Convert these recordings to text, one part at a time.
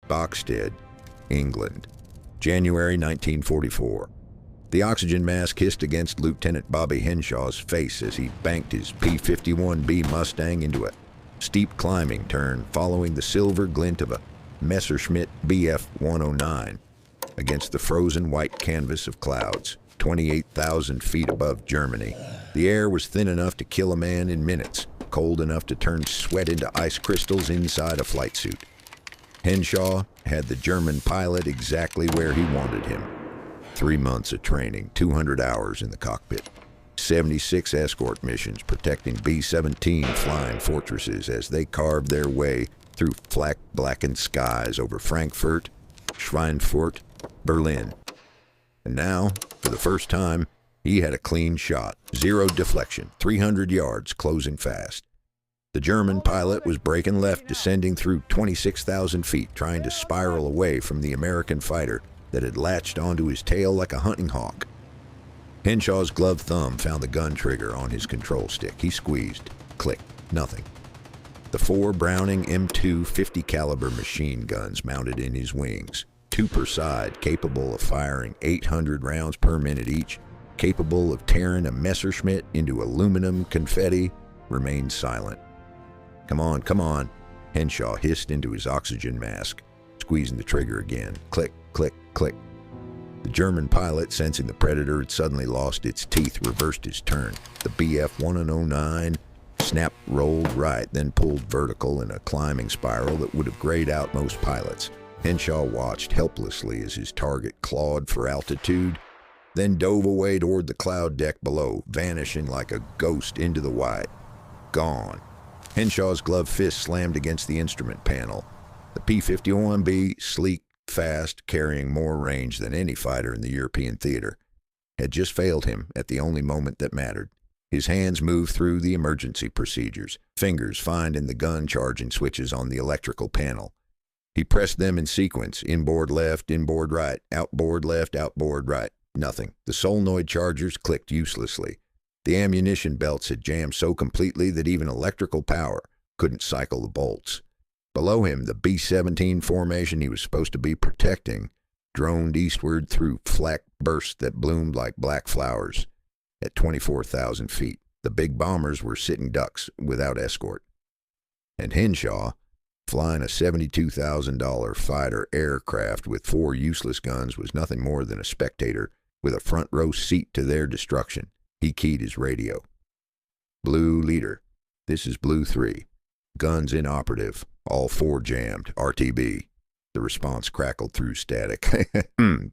Boxstead, England, January 1944. The oxygen mask hissed against Lieutenant Bobby Henshaw's face as he banked his P-51B Mustang into a steep climbing turn following the silver glint of a Messerschmitt Bf-109 against the frozen white canvas of clouds, 28,000 feet above Germany. The air was thin enough to kill a man in minutes, cold enough to turn sweat into ice crystals inside a flight suit. Henshaw had the German pilot exactly where he wanted him. 3 months of training, 200 hours in the cockpit, 76 escort missions protecting B-17 flying fortresses as they carved their way through flak-blackened skies over Frankfurt, Schweinfurt, Berlin. And now, for the first time, he had a clean shot, zero deflection, 300 yards, closing fast. The German pilot was breaking left, descending through 26,000 feet, trying to spiral away from the American fighter that had latched onto his tail like a hunting hawk. Henshaw's gloved thumb found the gun trigger on his control stick. He squeezed. Click. Nothing. The 4 Browning M2 50 caliber machine guns mounted in his wings, 2 per side, capable of firing 800 rounds per minute each, capable of tearing a Messerschmitt into aluminum confetti, remained silent. Come on, come on, Henshaw hissed into his oxygen mask, squeezing the trigger again. Click, click, click. The German pilot, sensing the Predator had suddenly lost its teeth, reversed his turn. The Bf-109 snapped, rolled right, then pulled vertical in a climbing spiral that would have grayed out most pilots. Henshaw watched helplessly as his target clawed for altitude, then dove away toward the cloud deck below, vanishing like a ghost into the white. Gone. Henshaw's gloved fist slammed against the instrument panel. The P-51B, sleek, fast, carrying more range than any fighter in the European theater, had just failed him at the only moment that mattered. His hands moved through the emergency procedures, fingers finding the gun charging switches on the electrical panel. He pressed them in sequence, inboard left, inboard right, outboard left, outboard right. Nothing. The solenoid chargers clicked uselessly. The ammunition belts had jammed so completely that even electrical power couldn't cycle the bolts. Below him, the B-17 formation he was supposed to be protecting droned eastward through flak bursts that bloomed like black flowers. At 24,000 feet, the big bombers were sitting ducks without escort. And Henshaw, flying a $72,000 fighter aircraft with 4 useless guns, was nothing more than a spectator with a front row seat to their destruction. He keyed his radio. Blue leader, this is Blue 3. Guns inoperative, all 4 jammed, RTB. The response crackled through static.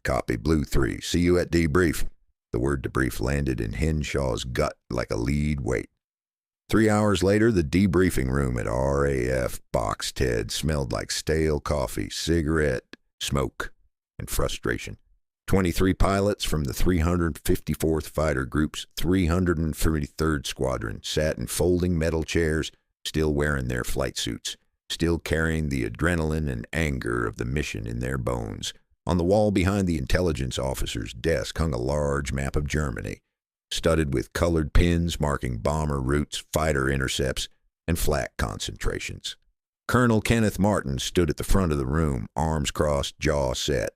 Copy, Blue 3. See you at debrief. The word debrief landed in Henshaw's gut like a lead weight. 3 hours later, the debriefing room at RAF Boxstead smelled like stale coffee, cigarette, smoke, and frustration. 23 pilots from the 354th Fighter Group's 333rd Squadron sat in folding metal chairs, still wearing their flight suits, still carrying the adrenaline and anger of the mission in their bones. On the wall behind the intelligence officer's desk hung a large map of Germany, studded with colored pins marking bomber routes, fighter intercepts, and flak concentrations. Colonel Kenneth Martin stood at the front of the room, arms crossed, jaw set.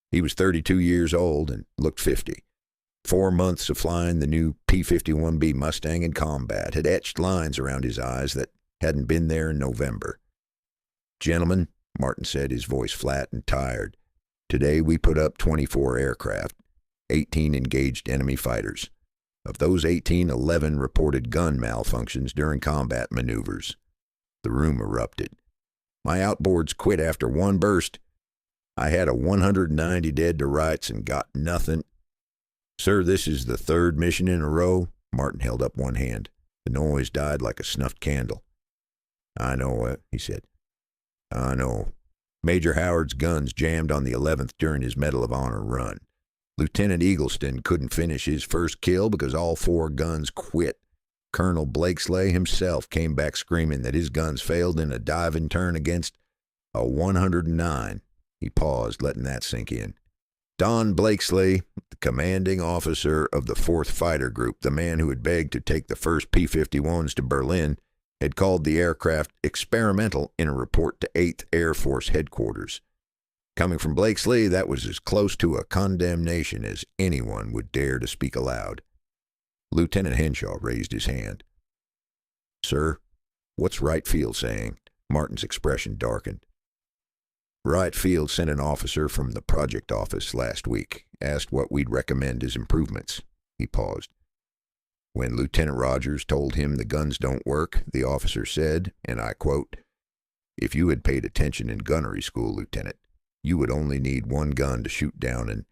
He was 32 years old and looked 50. 4 months of flying the new P-51B Mustang in combat had etched lines around his eyes that hadn't been there in November. Gentlemen, Martin said, his voice flat and tired, today we put up 24 aircraft, 18 engaged enemy fighters. Of those 18, 11 reported gun malfunctions during combat maneuvers. The room erupted. My outboards quit after 1 burst. I had a 190 dead to rights and got nothing. Sir, this is the 3rd mission in a row. Martin held up one hand. The noise died like a snuffed candle. I know it, he said. I know. Major Howard's guns jammed on the 11th during his Medal of Honor run. Lieutenant Eagleston couldn't finish his first kill because all 4 guns quit. Colonel Blakesley himself came back screaming that his guns failed in a diving turn against a 109. He paused, letting that sink in. Don Blakesley, the commanding officer of the 4th Fighter Group, the man who had begged to take the first P-51s to Berlin, had called the aircraft experimental in a report to 8th Air Force headquarters. Coming from Blakesley, that was as close to a condemnation as anyone would dare to speak aloud. Lieutenant Henshaw raised his hand. "Sir, what's Wright Field saying?" Martin's expression darkened. "Wright Field sent an officer from the project office last week, asked what we'd recommend as improvements." He paused. "When Lieutenant Rogers told him the guns don't work, the officer said, and I quote, 'If you had paid attention in gunnery school, Lieutenant, you would only need one gun to shoot down an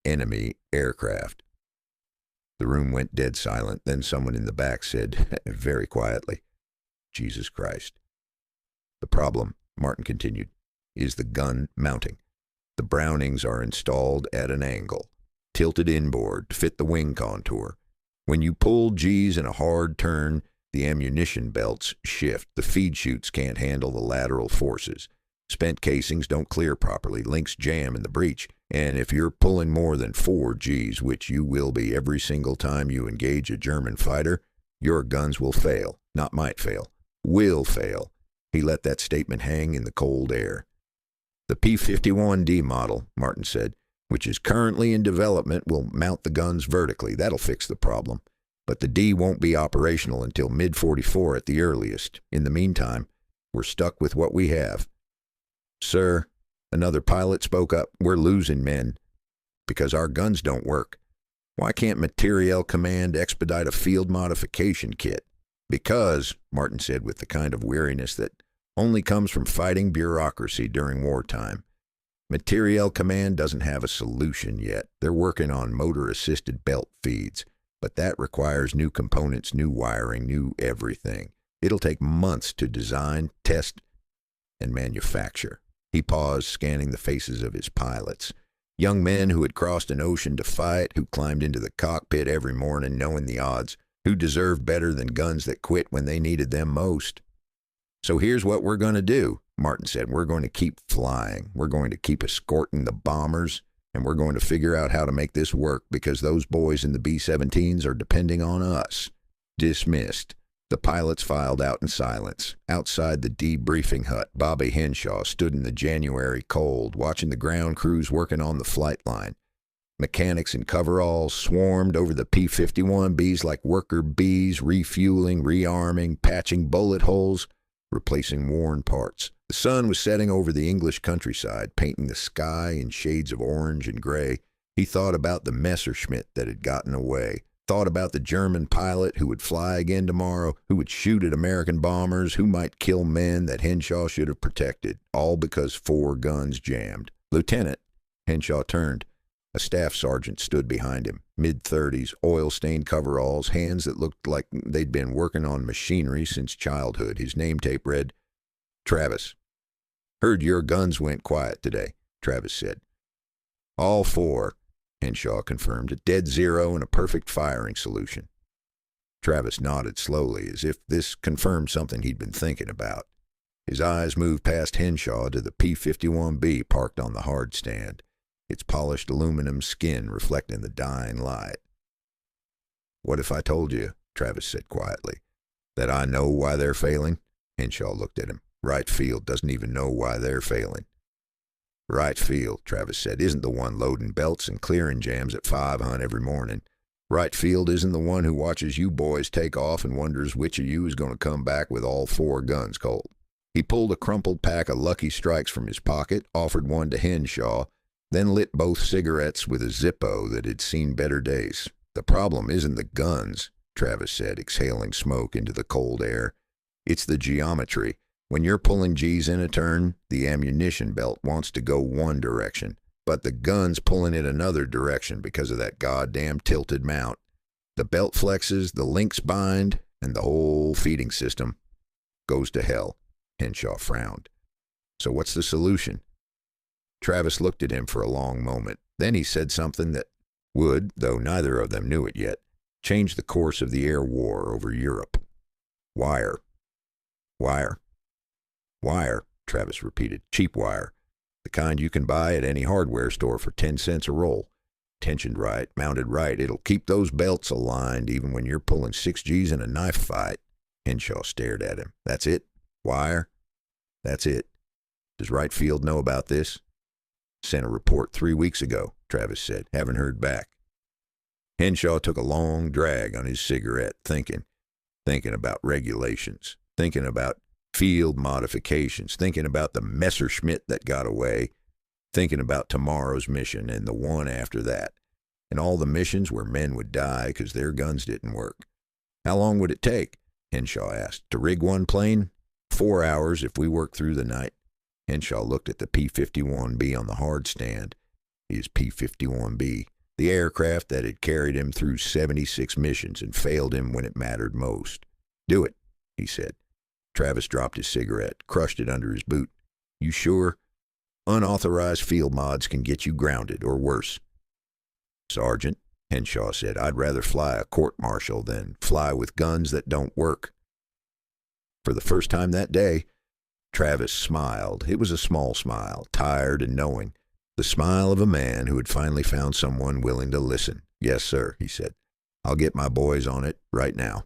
enemy aircraft.'" The room went dead silent. Then someone in the back said, very quietly, "Jesus Christ." "The problem," Martin continued, "is the gun mounting. The Brownings are installed at an angle, tilted inboard to fit the wing contour. When you pull G's in a hard turn, the ammunition belts shift. The feed chutes can't handle the lateral forces. Spent casings don't clear properly, links jam in the breech, and if you're pulling more than 4 Gs, which you will be every single time you engage a German fighter, your guns will fail. Not might fail. Will fail." He let that statement hang in the cold air. "The P-51D model," Martin said, "which is currently in development, will mount the guns vertically. That'll fix the problem. But the D won't be operational until mid-44 at the earliest. In the meantime, we're stuck with what we have." "Sir," another pilot spoke up, "we're losing men because our guns don't work. Why can't Materiel Command expedite a field modification kit?" "Because," Martin said with the kind of weariness that only comes from fighting bureaucracy during wartime, "Materiel Command doesn't have a solution yet. They're working on motor-assisted belt feeds, but that requires new components, new wiring, new everything. It'll take months to design, test, and manufacture." He paused, scanning the faces of his pilots. Young men who had crossed an ocean to fight, who climbed into the cockpit every morning knowing the odds, who deserved better than guns that quit when they needed them most. "So here's what we're going to do," Martin said. "We're going to keep flying. We're going to keep escorting the bombers, and we're going to figure out how to make this work because those boys in the B-17s are depending on us." Dismissed. The pilots filed out in silence. Outside the debriefing hut, Bobby Henshaw stood in the January cold, watching the ground crews working on the flight line. Mechanics in coveralls swarmed over the P-51Bs like worker bees, refueling, rearming, patching bullet holes, replacing worn parts. The sun was setting over the English countryside, painting the sky in shades of orange and gray. He thought about the Messerschmitt that had gotten away, thought about the German pilot who would fly again tomorrow, who would shoot at American bombers, who might kill men that Henshaw should have protected, all because 4 guns jammed. "Lieutenant," Henshaw turned. A staff sergeant stood behind him, mid-30s, oil-stained coveralls, hands that looked like they'd been working on machinery since childhood. His name tape read, "Travis." "Heard your guns went quiet today," Travis said. "All 4, Henshaw confirmed, "a dead zero and a perfect firing solution." Travis nodded slowly, as if this confirmed something he'd been thinking about. His eyes moved past Henshaw to the P-51B parked on the hard stand, its polished aluminum skin reflecting the dying light. "What if I told you," Travis said quietly, "that I know why they're failing?" Henshaw looked at him. "Wright Field doesn't even know why they're failing." "Wright Field," Travis said, "isn't the one loading belts and clearing jams at 5 hunt every morning. Wright Field isn't the one who watches you boys take off and wonders which of you is going to come back with all 4 guns cold." He pulled a crumpled pack of Lucky Strikes from his pocket, offered one to Henshaw, then lit both cigarettes with a Zippo that had seen better days. "The problem isn't the guns," Travis said, exhaling smoke into the cold air. "It's the geometry. When you're pulling G's in a turn, the ammunition belt wants to go one direction, but the gun's pulling it another direction because of that goddamn tilted mount. The belt flexes, the links bind, and the whole feeding system goes to hell." Henshaw frowned. "So what's the solution?" Travis looked at him for a long moment. Then he said something that would, though neither of them knew it yet, change the course of the air war over Europe. "Wire." "Wire." "Wire," Travis repeated. "Cheap wire. The kind you can buy at any hardware store for 10 cents a roll. Tensioned right, mounted right. It'll keep those belts aligned even when you're pulling 6 Gs in a knife fight." Henshaw stared at him. "That's it? Wire? That's it. Does Wright Field know about this?" Sent a report 3 weeks ago, Travis said. Haven't heard back. Henshaw took a long drag on his cigarette, thinking about regulations, thinking about field modifications, thinking about the Messerschmitt that got away, thinking about tomorrow's mission and the one after that, and all the missions where men would die because their guns didn't work. How long would it take, Henshaw asked, to rig one plane? 4 hours if we worked through the night. Henshaw looked at the P-51B on the hard stand. His P-51B, the aircraft that had carried him through 76 missions and failed him when it mattered most. Do it, he said. Travis dropped his cigarette, crushed it under his boot. You sure? Unauthorized field mods can get you grounded, or worse. Sergeant, Henshaw said, I'd rather fly a court-martial than fly with guns that don't work. For the first time that day, Travis smiled. It was a small smile, tired and knowing. The smile of a man who had finally found someone willing to listen. Yes, sir, he said. I'll get my boys on it right now.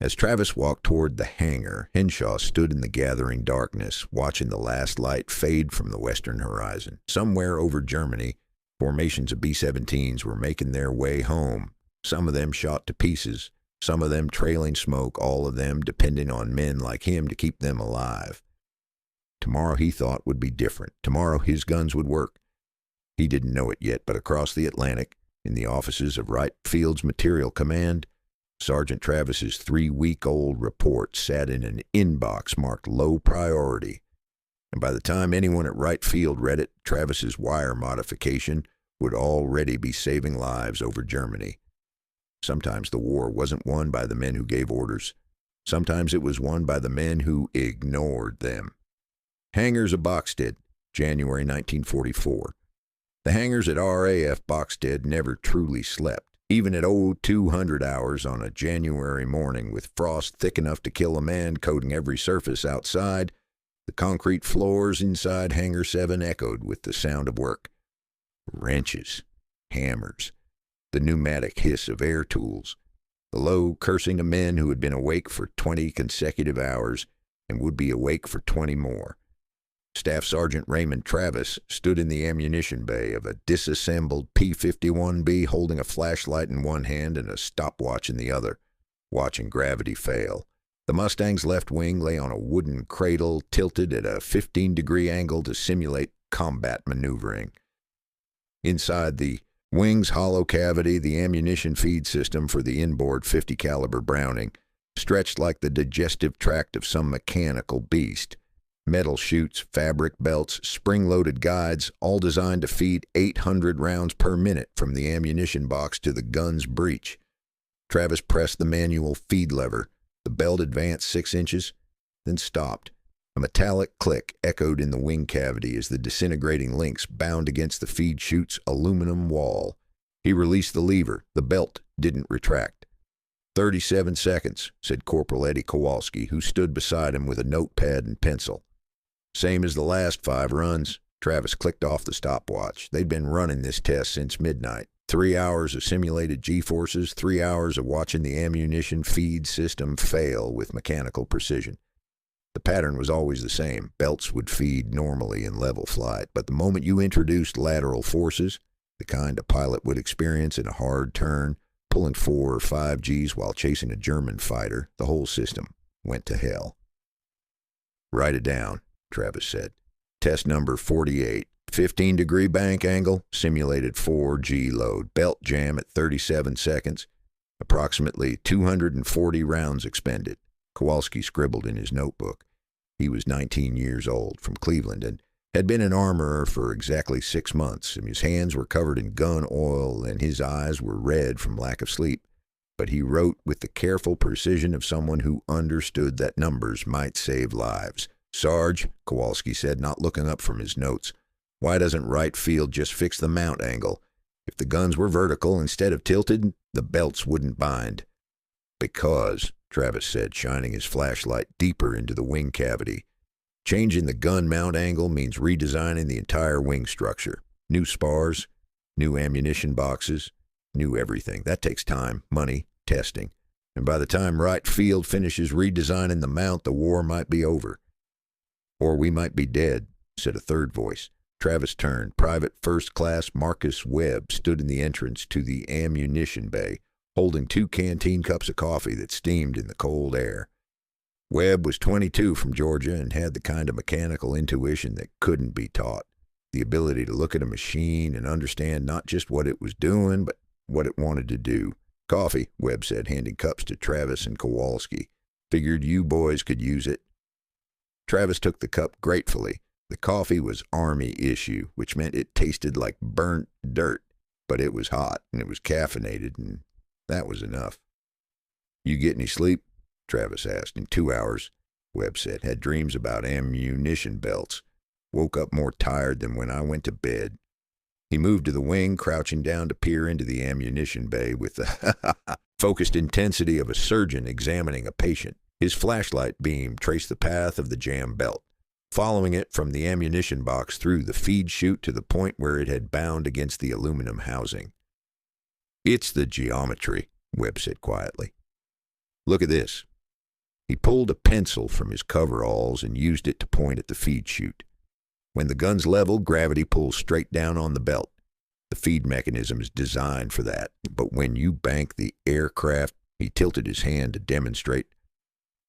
As Travis walked toward the hangar, Henshaw stood in the gathering darkness, watching the last light fade from the western horizon. Somewhere over Germany, formations of B-17s were making their way home, some of them shot to pieces, some of them trailing smoke, all of them depending on men like him to keep them alive. Tomorrow, he thought, would be different. Tomorrow, his guns would work. He didn't know it yet, but across the Atlantic, in the offices of Wright Field's Materiel Command, Sergeant Travis's 3-week-old report sat in an inbox marked low priority. And by the time anyone at Wright Field read it, Travis's wire modification would already be saving lives over Germany. Sometimes the war wasn't won by the men who gave orders. Sometimes it was won by the men who ignored them. Hangars of Boxted, January 1944. The hangars at RAF Boxted never truly slept. Even at 0200 hours on a January morning with frost thick enough to kill a man coating every surface outside, the concrete floors inside Hangar 7 echoed with the sound of work. Wrenches, hammers, the pneumatic hiss of air tools, the low cursing of men who had been awake for 20 consecutive hours and would be awake for 20 more. Staff Sergeant Raymond Travis stood in the ammunition bay of a disassembled P-51B holding a flashlight in one hand and a stopwatch in the other, watching gravity fail. The Mustang's left wing lay on a wooden cradle tilted at a 15-degree angle to simulate combat maneuvering. Inside the wing's hollow cavity, the ammunition feed system for the inboard 50 caliber Browning stretched like the digestive tract of some mechanical beast. Metal chutes, fabric belts, spring-loaded guides, all designed to feed 800 rounds per minute from the ammunition box to the gun's breech. Travis pressed the manual feed lever. The belt advanced 6 inches, then stopped. A metallic click echoed in the wing cavity as the disintegrating links bound against the feed chute's aluminum wall. He released the lever. The belt didn't retract. 37 seconds, said Corporal Eddie Kowalski, who stood beside him with a notepad and pencil. Same as the last 5 runs. Travis clicked off the stopwatch. They'd been running this test since midnight. 3 hours of simulated G-forces, 3 hours of watching the ammunition feed system fail with mechanical precision. The pattern was always the same. Belts would feed normally in level flight, but the moment you introduced lateral forces, the kind a pilot would experience in a hard turn, pulling 4 or 5 Gs while chasing a German fighter, the whole system went to hell. Write it down, Travis said. Test number 48. 15-degree bank angle, simulated 4G load, belt jam at 37 seconds, approximately 240 rounds expended. Kowalski scribbled in his notebook. He was 19 years old, from Cleveland, and had been an armorer for exactly 6 months, and his hands were covered in gun oil and his eyes were red from lack of sleep. But he wrote with the careful precision of someone who understood that numbers might save lives. Sarge, Kowalski said, not looking up from his notes, why doesn't Wright Field just fix the mount angle? If the guns were vertical instead of tilted, the belts wouldn't bind. Because, Travis said, shining his flashlight deeper into the wing cavity, changing the gun mount angle means redesigning the entire wing structure. New spars, new ammunition boxes, new everything. That takes time, money, testing. And by the time Wright Field finishes redesigning the mount, the war might be over. Or we might be dead, said a third voice. Travis turned. Private First Class Marcus Webb stood in the entrance to the ammunition bay, holding 2 canteen cups of coffee that steamed in the cold air. Webb was 22 from Georgia and had the kind of mechanical intuition that couldn't be taught. The ability to look at a machine and understand not just what it was doing, but what it wanted to do. "Coffee," Webb said, handing cups to Travis and Kowalski. "Figured you boys could use it." Travis took the cup gratefully. The coffee was Army issue, which meant it tasted like burnt dirt, but it was hot and it was caffeinated, and that was enough. "You get any sleep?" Travis asked. "In 2 hours," Webb said. "Had dreams about ammunition belts. Woke up more tired than when I went to bed." He moved to the wing, crouching down to peer into the ammunition bay with the focused intensity of a surgeon examining a patient. His flashlight beam traced the path of the jam belt, following it from the ammunition box through the feed chute to the point where it had bound against the aluminum housing. "It's the geometry," Webb said quietly. "Look at this." He pulled a pencil from his coveralls and used it to point at the feed chute. When the gun's level, gravity pulls straight down on the belt. The feed mechanism is designed for that. But when you bank the aircraft, he tilted his hand to demonstrate,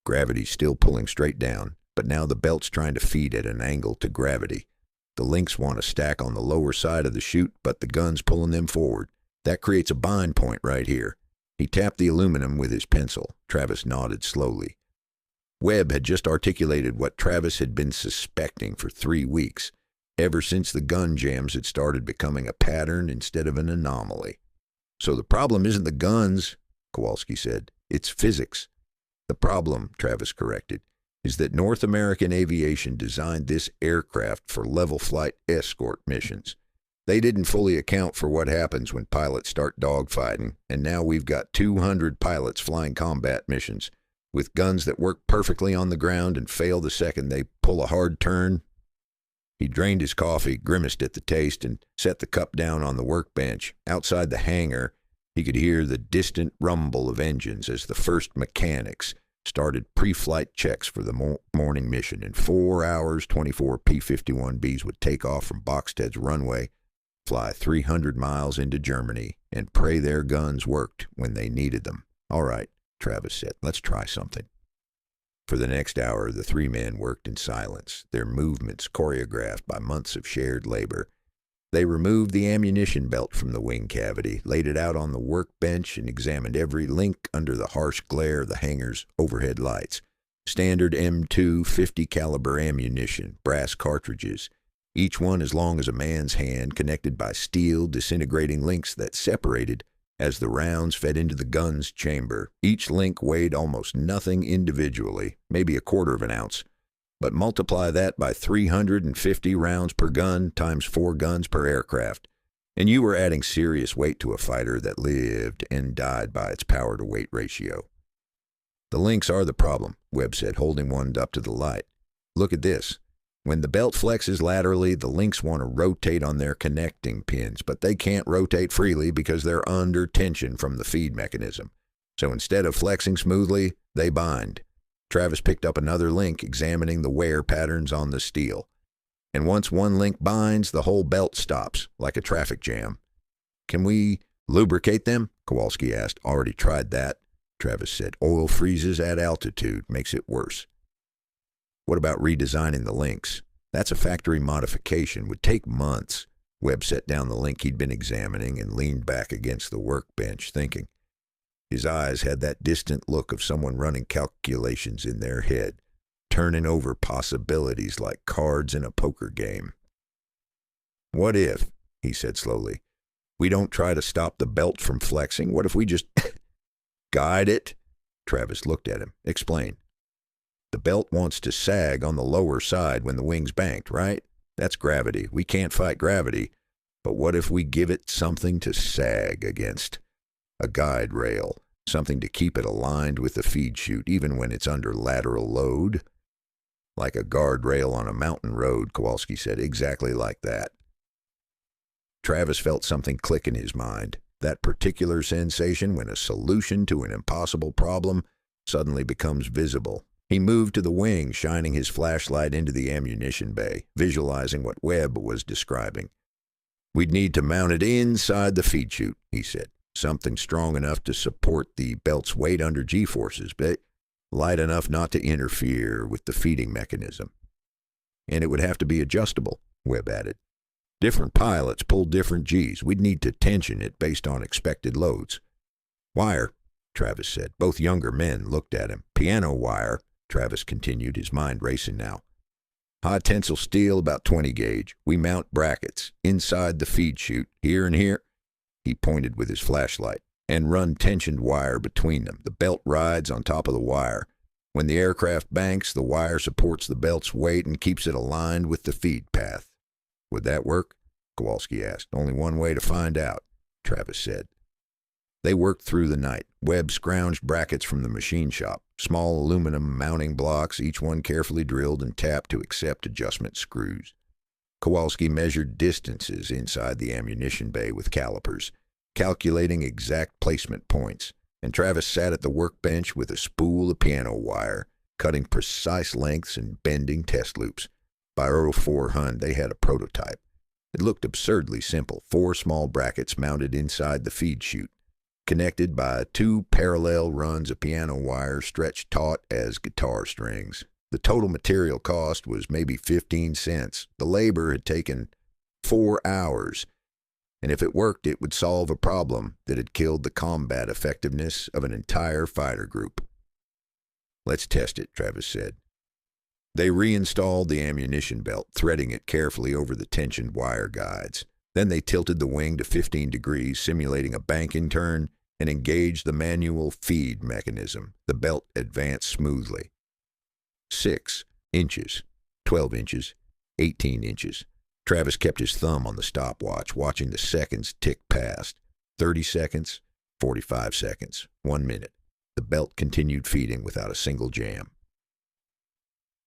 gravity's still pulling straight down, but now the belt's trying to feed at an angle to gravity. The links want to stack on the lower side of the chute, but the gun's pulling them forward. That creates a bind point right here. He tapped the aluminum with his pencil. Travis nodded slowly. Webb had just articulated what Travis had been suspecting for 3 weeks, ever since the gun jams had started becoming a pattern instead of an anomaly. "So the problem isn't the guns," Kowalski said. "It's physics." "The problem," Travis corrected, "is that North American Aviation designed this aircraft for level flight escort missions. They didn't fully account for what happens when pilots start dogfighting, and now we've got 200 pilots flying combat missions, with guns that work perfectly on the ground and fail the second they pull a hard turn." He drained his coffee, grimaced at the taste, and set the cup down on the workbench. Outside the hangar, he could hear the distant rumble of engines as the first mechanics started pre-flight checks for the morning mission. In 4 hours, 24 P-51Bs would take off from Boxted's runway, fly 300 miles into Germany, and pray their guns worked when they needed them. "All right," Travis said, "let's try something." For the next hour, the 3 men worked in silence, their movements choreographed by months of shared labor. They removed the ammunition belt from the wing cavity, laid it out on the workbench, and examined every link under the harsh glare of the hangar's overhead lights. Standard M2 50 caliber ammunition, brass cartridges, each one as long as a man's hand, connected by steel disintegrating links that separated as the rounds fed into the gun's chamber. Each link weighed almost nothing individually, maybe a quarter of an ounce. But multiply that by 350 rounds per gun times 4 guns per aircraft, and you were adding serious weight to a fighter that lived and died by its power-to-weight ratio. "The links are the problem," Webb said, holding one up to the light. "Look at this. When the belt flexes laterally, the links want to rotate on their connecting pins, but they can't rotate freely because they're under tension from the feed mechanism. So instead of flexing smoothly, they bind." Travis picked up another link, examining the wear patterns on the steel. "And once one link binds, the whole belt stops, like a traffic jam." "Can we lubricate them?" Kowalski asked. "Already tried that," Travis said. "Oil freezes at altitude, makes it worse." "What about redesigning the links?" "That's a factory modification. Would take months." Webb set down the link he'd been examining and leaned back against the workbench, thinking. His eyes had that distant look of someone running calculations in their head, turning over possibilities like cards in a poker game. "What if," he said slowly, "we don't try to stop the belt from flexing? What if we just guide it?" Travis looked at him. "Explain." "The belt wants to sag on the lower side when the wing's banked, right? That's gravity. We can't fight gravity. But what if we give it something to sag against? A guide rail, something to keep it aligned with the feed chute, even when it's under lateral load?" "Like a guardrail on a mountain road," Kowalski said. "Exactly like that." Travis felt something click in his mind, that particular sensation when a solution to an impossible problem suddenly becomes visible. He moved to the wing, shining his flashlight into the ammunition bay, visualizing what Webb was describing. "We'd need to mount it inside the feed chute," he said. "Something strong enough to support the belt's weight under G-forces, but light enough not to interfere with the feeding mechanism. And it would have to be adjustable," Webb added. "Different pilots pull different Gs. We'd need to tension it based on expected loads." "Wire," Travis said. Both younger men looked at him. "Piano wire," Travis continued, his mind racing now. "High tensile steel, about 20 gauge. We mount brackets inside the feed chute, here and here." He pointed with his flashlight. "And run tensioned wire between them. The belt rides on top of the wire. When the aircraft banks, the wire supports the belt's weight and keeps it aligned with the feed path." "Would that work?" Kowalski asked. "Only one way to find out," Travis said. They worked through the night. Webb scrounged brackets from the machine shop, small aluminum mounting blocks, each one carefully drilled and tapped to accept adjustment screws. Kowalski measured distances inside the ammunition bay with calipers, calculating exact placement points, and Travis sat at the workbench with a spool of piano wire, cutting precise lengths and bending test loops. By 04 Hun, they had a prototype. It looked absurdly simple: 4 small brackets mounted inside the feed chute, connected by 2 parallel runs of piano wire stretched taut as guitar strings. The total material cost was maybe 15 cents. The labor had taken 4 hours, and if it worked, it would solve a problem that had killed the combat effectiveness of an entire fighter group. "Let's test it," Travis said. They reinstalled the ammunition belt, threading it carefully over the tensioned wire guides. Then they tilted the wing to 15 degrees, simulating a banking turn, and engaged the manual feed mechanism. The belt advanced smoothly. 6 inches, 12 inches, 18 inches. Travis kept his thumb on the stopwatch, watching the seconds tick past. 30 seconds, 45 seconds, 1 minute. The belt continued feeding without a single jam.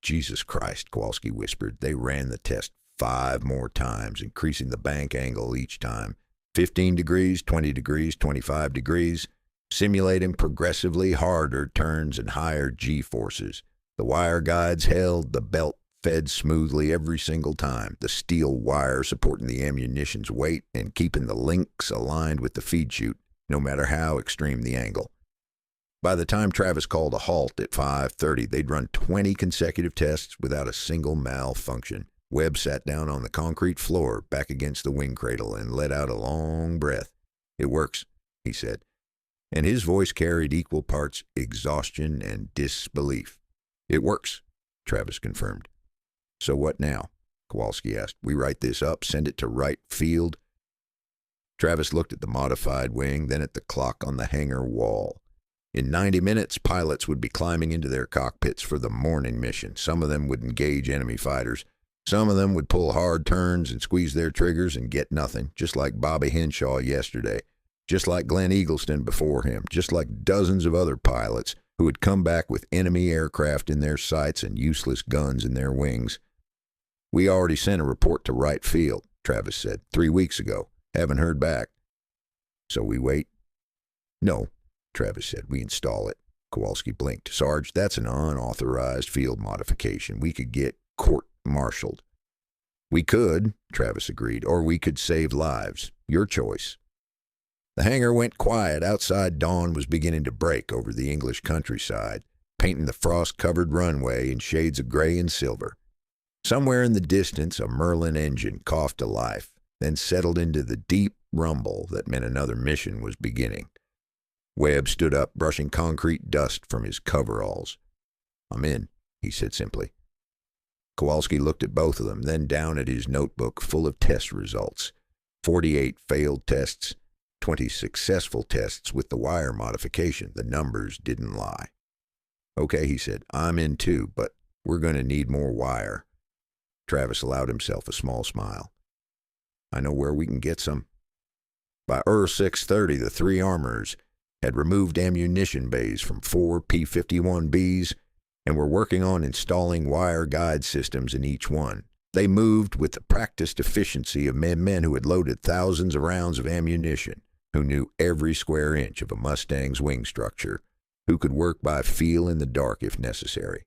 "Jesus Christ," Kowalski whispered. They ran the test 5 more times, increasing the bank angle each time. 15 degrees, 20 degrees, 25 degrees, simulating progressively harder turns and higher G-forces. The wire guides held, the belt fed smoothly every single time, the steel wire supporting the ammunition's weight and keeping the links aligned with the feed chute, no matter how extreme the angle. By the time Travis called a halt at 5:30, they'd run 20 consecutive tests without a single malfunction. Webb sat down on the concrete floor, back against the wing cradle, and let out a long breath. "It works," he said, and his voice carried equal parts exhaustion and disbelief. "It works," Travis confirmed. "So what now?" Kowalski asked. "We write this up, send it to Wright Field?" Travis looked at the modified wing, then at the clock on the hangar wall. In 90 minutes, pilots would be climbing into their cockpits for the morning mission. Some of them would engage enemy fighters. Some of them would pull hard turns and squeeze their triggers and get nothing, just like Bobby Henshaw yesterday, just like Glenn Eagleston before him, just like dozens of other pilots who had come back with enemy aircraft in their sights and useless guns in their wings. "We already sent a report to Wright Field," Travis said, 3 weeks ago. "Haven't heard back." "So we wait?" "No," Travis said. "We install it." Kowalski blinked. "Sarge, that's an unauthorized field modification. We could get court-martialed." "We could," Travis agreed, "or we could save lives. Your choice." The hangar went quiet. Outside, dawn was beginning to break over the English countryside, painting the frost-covered runway in shades of gray and silver. Somewhere in the distance, a Merlin engine coughed to life, then settled into the deep rumble that meant another mission was beginning. Webb stood up, brushing concrete dust from his coveralls. "I'm in," he said simply. Kowalski looked at both of them, then down at his notebook full of test results. 48 failed tests, 20 successful tests with the wire modification. The numbers didn't lie. "Okay," he said, "I'm in too, but we're going to need more wire." Travis allowed himself a small smile. "I know where we can get some." By 6:30, the 3 armorers had removed ammunition bays from 4 P-51Bs and were working on installing wire guide systems in each one. They moved with the practiced efficiency of men who had loaded thousands of rounds of ammunition, who knew every square inch of a Mustang's wing structure, who could work by feel in the dark if necessary.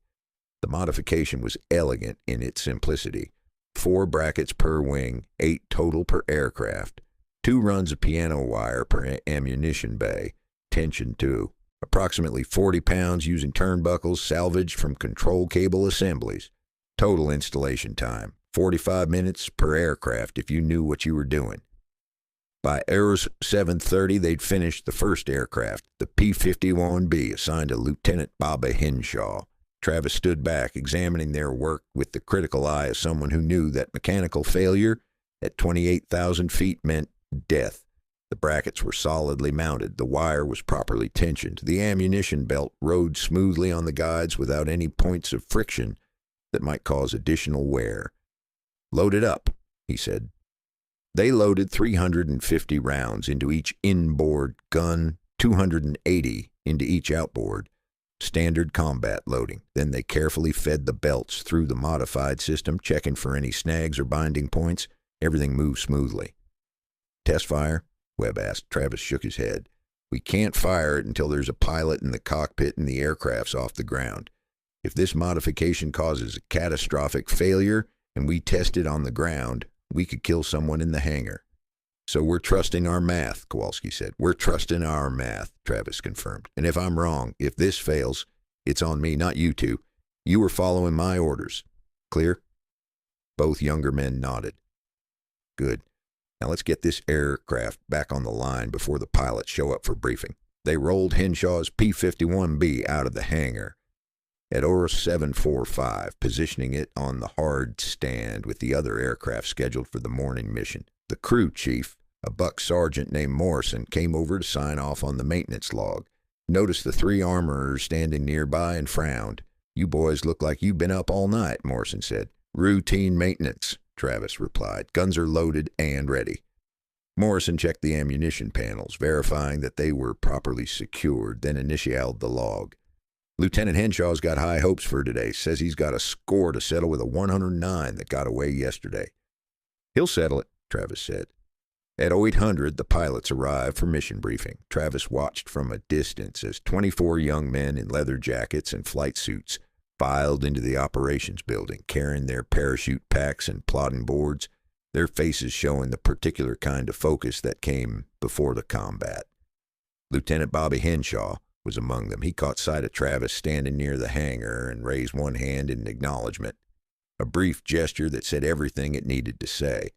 The modification was elegant in its simplicity. 4 brackets per wing, 8 total per aircraft, 2 runs of piano wire per ammunition bay, tension 2, approximately 40 pounds using turnbuckles salvaged from control cable assemblies. Total installation time, 45 minutes per aircraft if you knew what you were doing. By Aeros 7:30, they'd finished the first aircraft, the P-51B, assigned to Lieutenant Bobby Henshaw. Travis stood back, examining their work with the critical eye of someone who knew that mechanical failure at 28,000 feet meant death. The brackets were solidly mounted. The wire was properly tensioned. The ammunition belt rode smoothly on the guides without any points of friction that might cause additional wear. "Load it up," he said. They loaded 350 rounds into each inboard gun, 280 into each outboard. Standard combat loading. Then they carefully fed the belts through the modified system, checking for any snags or binding points. Everything moved smoothly. "Test fire?" Webb asked. Travis shook his head. "We can't fire it until there's a pilot in the cockpit and the aircraft's off the ground. If this modification causes a catastrophic failure and we test it on the ground, we could kill someone in the hangar." "So we're trusting our math," Kowalski said. "We're trusting our math," Travis confirmed. "And if I'm wrong, if this fails, it's on me, not you two. You were following my orders. Clear?" Both younger men nodded. "Good. Now let's get this aircraft back on the line before the pilots show up for briefing." They rolled Henshaw's P-51B out of the hangar at Aeros 745, positioning it on the hard stand with the other aircraft scheduled for the morning mission. The crew chief, a buck sergeant named Morrison, came over to sign off on the maintenance log, noticed the 3 armorers standing nearby, and frowned. "You boys look like you've been up all night," Morrison said. "Routine maintenance," Travis replied. "Guns are loaded and ready." Morrison checked the ammunition panels, verifying that they were properly secured, then initialed the log. "Lieutenant Henshaw's got high hopes for today. Says he's got a score to settle with a 109 that got away yesterday." "He'll settle it," Travis said. At 0800, the pilots arrived for mission briefing. Travis watched from a distance as 24 young men in leather jackets and flight suits filed into the operations building, carrying their parachute packs and plodding boards, their faces showing the particular kind of focus that came before the combat. Lieutenant Bobby Henshaw was among them. He caught sight of Travis standing near the hangar and raised one hand in acknowledgement, a brief gesture that said everything it needed to say.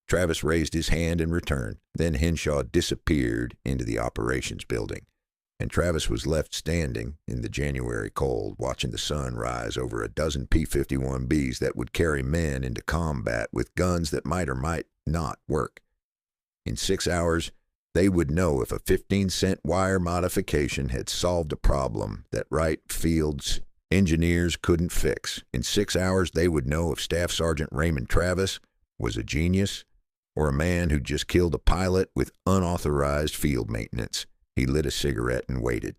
Travis raised his hand in return. Then Henshaw disappeared into the operations building, and Travis was left standing in the January cold, watching the sun rise over a dozen P-51Bs that would carry men into combat with guns that might or might not work. In 6 hours, they would know if a 15-cent wire modification had solved a problem that Wright Field's engineers couldn't fix. In 6 hours, they would know if Staff Sergeant Raymond Travis was a genius or a man who just killed a pilot with unauthorized field maintenance. He lit a cigarette and waited.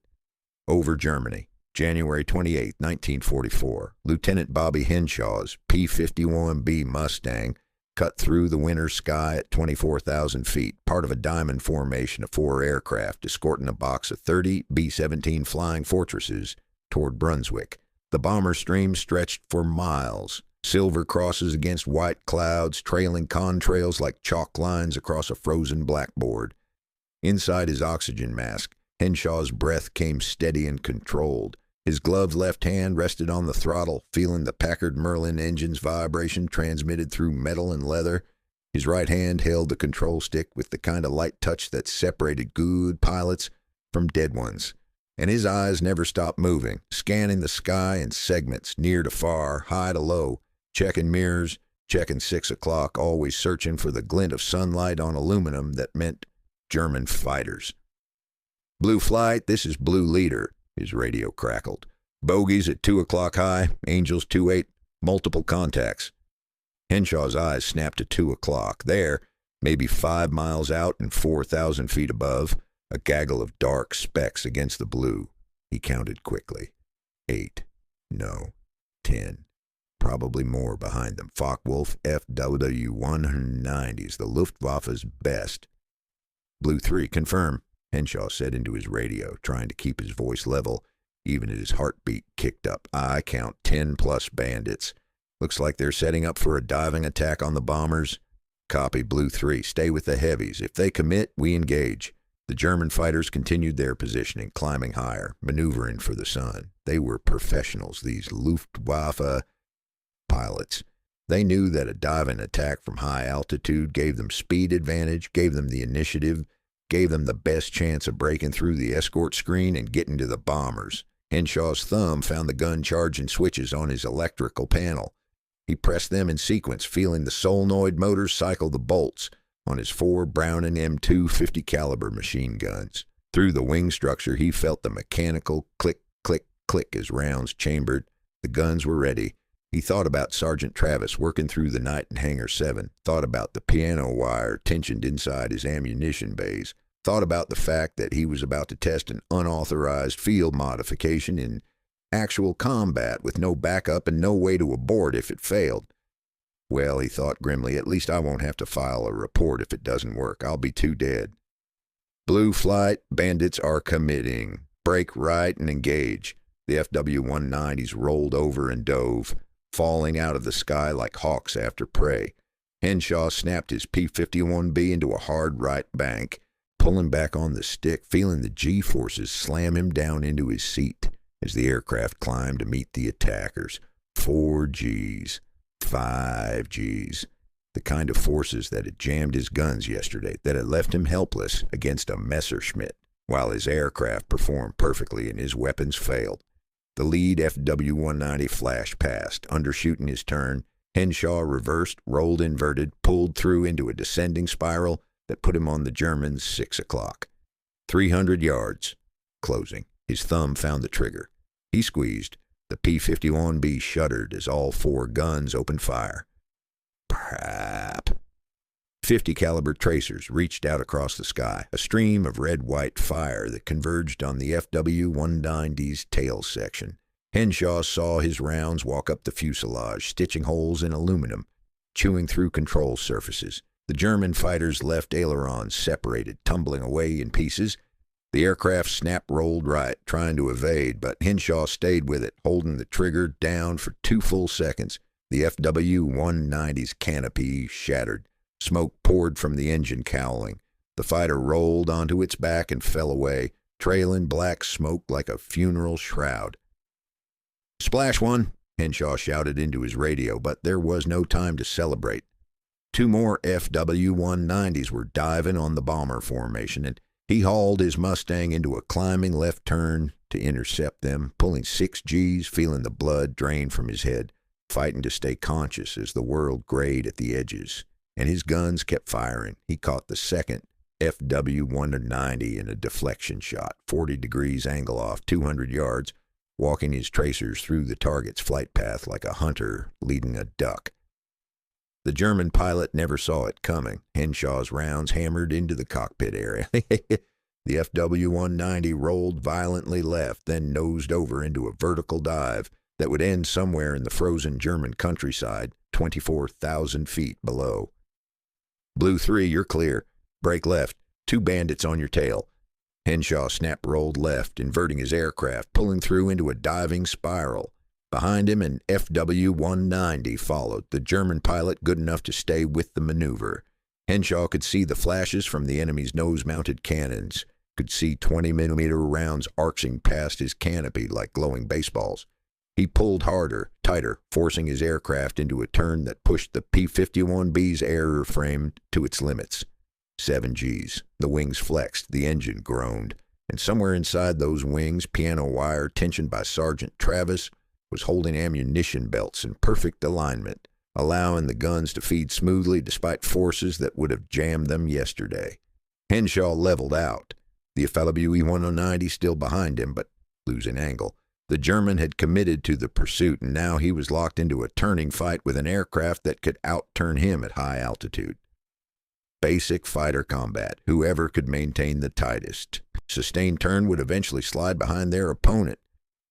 Over Germany, January 28, 1944, Lieutenant Bobby Henshaw's P-51B Mustang cut through the winter sky at 24,000 feet, part of a diamond formation of 4 aircraft escorting a box of 30 B-17 Flying Fortresses toward Brunswick. The bomber stream stretched for miles, silver crosses against white clouds, trailing contrails like chalk lines across a frozen blackboard. Inside his oxygen mask, Henshaw's breath came steady and controlled. His gloved left hand rested on the throttle, feeling the Packard Merlin engine's vibration transmitted through metal and leather. His right hand held the control stick with the kind of light touch that separated good pilots from dead ones. And his eyes never stopped moving, scanning the sky in segments, near to far, high to low, checking mirrors, checking 6 o'clock, always searching for the glint of sunlight on aluminum that meant German fighters. "Blue flight, this is Blue leader," his radio crackled. "Bogies at 2 o'clock high, Angels 2-8, multiple contacts." Henshaw's eyes snapped to 2 o'clock. There, maybe 5 miles out and 4,000 feet above, a gaggle of dark specks against the blue. He counted quickly. 8. No. 10. Probably more behind them. Focke-Wulf Fw-190s, the Luftwaffe's best. "Blue 3, confirm," Henshaw said into his radio, trying to keep his voice level, Even his heartbeat kicked up. I count 10+ bandits. Looks like they're setting up for a diving attack on the bombers. Copy, Blue 3. Stay with the heavies. If they commit, we engage. The German fighters continued their positioning, climbing higher, maneuvering for the sun. They were professionals, these Luftwaffe pilots. They knew that a diving attack from high altitude gave them speed advantage, gave them the initiative, gave them the best chance of breaking through the escort screen and getting to the bombers. Henshaw's thumb found the gun charging switches on his electrical panel. He pressed them in sequence, feeling the solenoid motors cycle the bolts on his 4 Browning M2 50 caliber machine guns. Through the wing structure, he felt the mechanical click, click, click as rounds chambered. The guns were ready. He thought about Sergeant Travis working through the night in Hangar 7, thought about the piano wire tensioned inside his ammunition bays, thought about the fact that he was about to test an unauthorized field modification in actual combat with no backup and no way to abort if it failed. Well, he thought grimly, at least I won't have to file a report if it doesn't work. I'll be too dead. Blue flight, bandits are committing. Break right and engage. The Fw-190s rolled over and dove, falling out of the sky like hawks after prey. Henshaw snapped his P-51B into a hard right bank, pulling back on the stick, feeling the G-forces slam him down into his seat as the aircraft climbed to meet the attackers. 4 Gs. 5 Gs. The kind of forces that had jammed his guns yesterday, that had left him helpless against a Messerschmitt, while his aircraft performed perfectly and his weapons failed. The lead Fw-190 flashed past, undershooting his turn. Henshaw reversed, rolled inverted, pulled through into a descending spiral that put him on the Germans' 6 o'clock. 300 yards. Closing. His thumb found the trigger. He squeezed. The P-51B shuddered as all 4 guns opened fire. Prap. 50 caliber tracers reached out across the sky, a stream of red-white fire that converged on the Fw-190's tail section. Henshaw saw his rounds walk up the fuselage, stitching holes in aluminum, chewing through control surfaces. The German fighters' left ailerons separated, tumbling away in pieces. The aircraft snap-rolled right, trying to evade, but Henshaw stayed with it, holding the trigger down for 2 full seconds. The Fw-190's canopy shattered. Smoke poured from the engine cowling. The fighter rolled onto its back and fell away, trailing black smoke like a funeral shroud. "Splash one," Henshaw shouted into his radio, but there was no time to celebrate. 2 more Fw-190s were diving on the bomber formation, and he hauled his Mustang into a climbing left turn to intercept them, pulling 6 Gs, feeling the blood drain from his head, fighting to stay conscious as the world grayed at the edges. And his guns kept firing. He caught the second Fw-190 in a deflection shot, 40 degrees angle off, 200 yards, walking his tracers through the target's flight path like a hunter leading a duck. The German pilot never saw it coming. Henshaw's rounds hammered into the cockpit area. The Fw-190 rolled violently left, then nosed over into a vertical dive that would end somewhere in the frozen German countryside, 24,000 feet below. "Blue 3, you're clear. Break left. 2 bandits on your tail." Henshaw snap-rolled left, inverting his aircraft, pulling through into a diving spiral. Behind him, an Fw-190 followed, the German pilot good enough to stay with the maneuver. Henshaw could see the flashes from the enemy's nose-mounted cannons, could see 20-millimeter rounds arcing past his canopy like glowing baseballs. He pulled harder, tighter, forcing his aircraft into a turn that pushed the P-51B's airframe to its limits. 7 Gs. The wings flexed, the engine groaned, and somewhere inside those wings, piano wire tensioned by Sergeant Travis was holding ammunition belts in perfect alignment, allowing the guns to feed smoothly despite forces that would have jammed them yesterday. Henshaw leveled out. The Fw-190 still behind him, but losing angle. The German had committed to the pursuit, and now he was locked into a turning fight with an aircraft that could outturn him at high altitude. Basic fighter combat. Whoever could maintain the tightest. Sustained turn would eventually slide behind their opponent.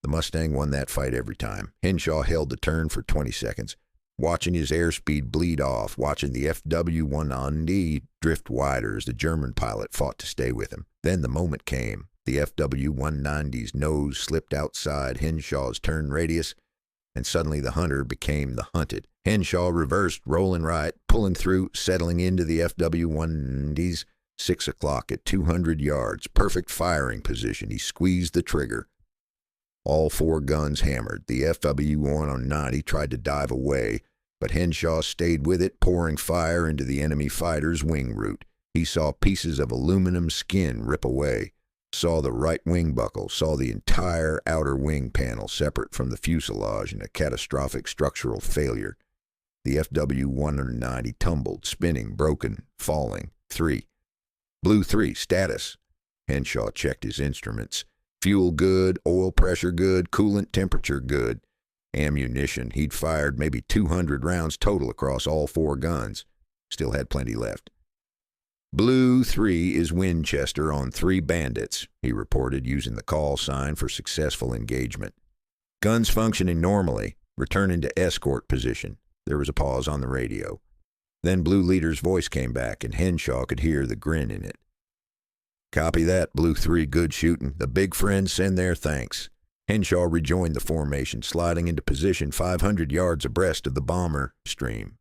The Mustang won that fight every time. Henshaw held the turn for 20 seconds, watching his airspeed bleed off, watching the Fw-190 drift wider as the German pilot fought to stay with him. Then the moment came. The Fw-190's nose slipped outside Henshaw's turn radius, and suddenly the hunter became the hunted. Henshaw reversed, rolling right, pulling through, settling into the Fw-190's. 6 o'clock at 200 yards, perfect firing position. He squeezed the trigger. All 4 guns hammered. The Fw-190 tried to dive away, but Henshaw stayed with it, pouring fire into the enemy fighter's wing root. He saw pieces of aluminum skin rip away, saw the right wing buckle, saw the entire outer wing panel separate from the fuselage in a catastrophic structural failure. The Fw-190 tumbled, spinning, broken, falling. 3. Blue 3, status. Henshaw checked his instruments. Fuel good, oil pressure good, coolant temperature good. Ammunition, he'd fired maybe 200 rounds total across all 4 guns. Still had plenty left. Blue 3 is Winchester on 3 bandits, he reported, using the call sign for successful engagement. Guns functioning normally, returning to escort position. There was a pause on the radio. Then Blue Leader's voice came back, and Henshaw could hear the grin in it. Copy that, Blue 3, good shooting. The big friends send their thanks. Henshaw rejoined the formation, sliding into position 500 yards abreast of the bomber stream.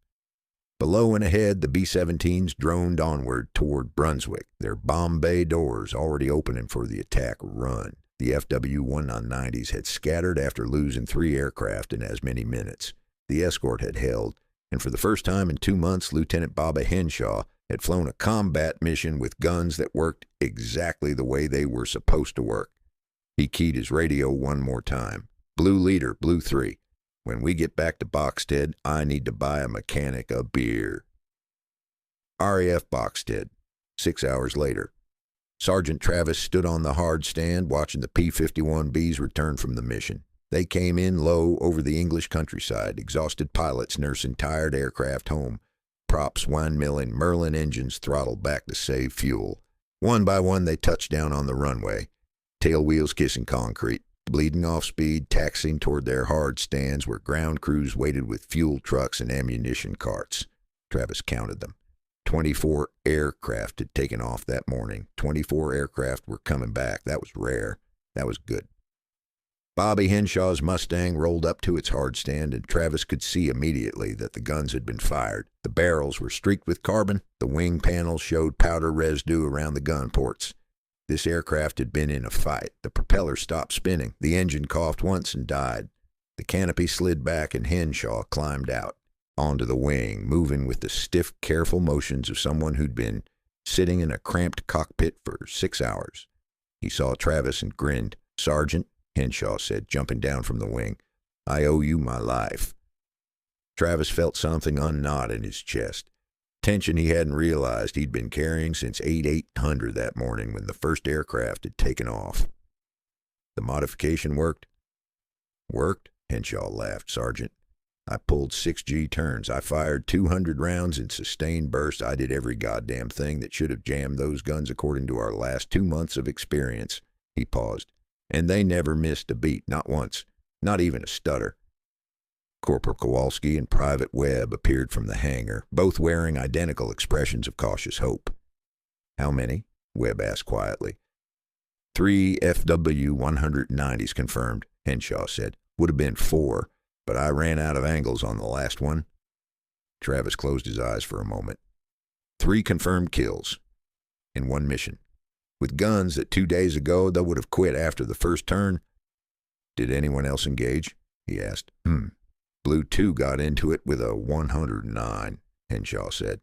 Below and ahead, the B-17s droned onward toward Brunswick, their bomb bay doors already opening for the attack run. The Fw-190s had scattered after losing 3 aircraft in as many minutes. The escort had held, and for the first time in 2 months, Lieutenant Bobby Henshaw had flown a combat mission with guns that worked exactly the way they were supposed to work. He keyed his radio one more time. Blue Leader, Blue 3. When we get back to Boxted, I need to buy a mechanic a beer. RAF Boxted, 6 hours later. Sergeant Travis stood on the hard stand watching the P-51Bs return from the mission. They came in low over the English countryside, exhausted pilots nursing tired aircraft home, props windmilling, Merlin engines throttled back to save fuel. One by one they touched down on the runway, tail wheels kissing concrete, bleeding off speed, taxiing toward their hard stands where ground crews waited with fuel trucks and ammunition carts. Travis counted them. 24 aircraft had taken off that morning. 24 aircraft were coming back. That was rare. That was good. Bobby Henshaw's Mustang rolled up to its hard stand, and Travis could see immediately that the guns had been fired. The barrels were streaked with carbon. The wing panels showed powder residue around the gun ports. This aircraft had been in a fight. The propeller stopped spinning. The engine coughed once and died. The canopy slid back, and Henshaw climbed out onto the wing, moving with the stiff, careful motions of someone who'd been sitting in a cramped cockpit for 6 hours. He saw Travis and grinned. "Sergeant," Henshaw said, jumping down from the wing, "I owe you my life." Travis felt something unknot in his chest. Tension he hadn't realized he'd been carrying since 800 that morning when the first aircraft had taken off. The modification worked? Worked? Henshaw laughed. "Sergeant, I pulled 6G turns. I fired 200 rounds in sustained bursts. I did every goddamn thing that should have jammed those guns according to our last 2 months of experience." He paused. "And they never missed a beat, not once, not even a stutter." Corporal Kowalski and Private Webb appeared from the hangar, both wearing identical expressions of cautious hope. "How many?" Webb asked quietly. 3 Fw-190s confirmed, Henshaw said. "Would have been 4, but I ran out of angles on the last one." Travis closed his eyes for a moment. 3 confirmed kills in one mission, with guns that 2 days ago they would have quit after the first turn. "Did anyone else engage?" he asked. Blue 2 got into it with a 109, Henshaw said.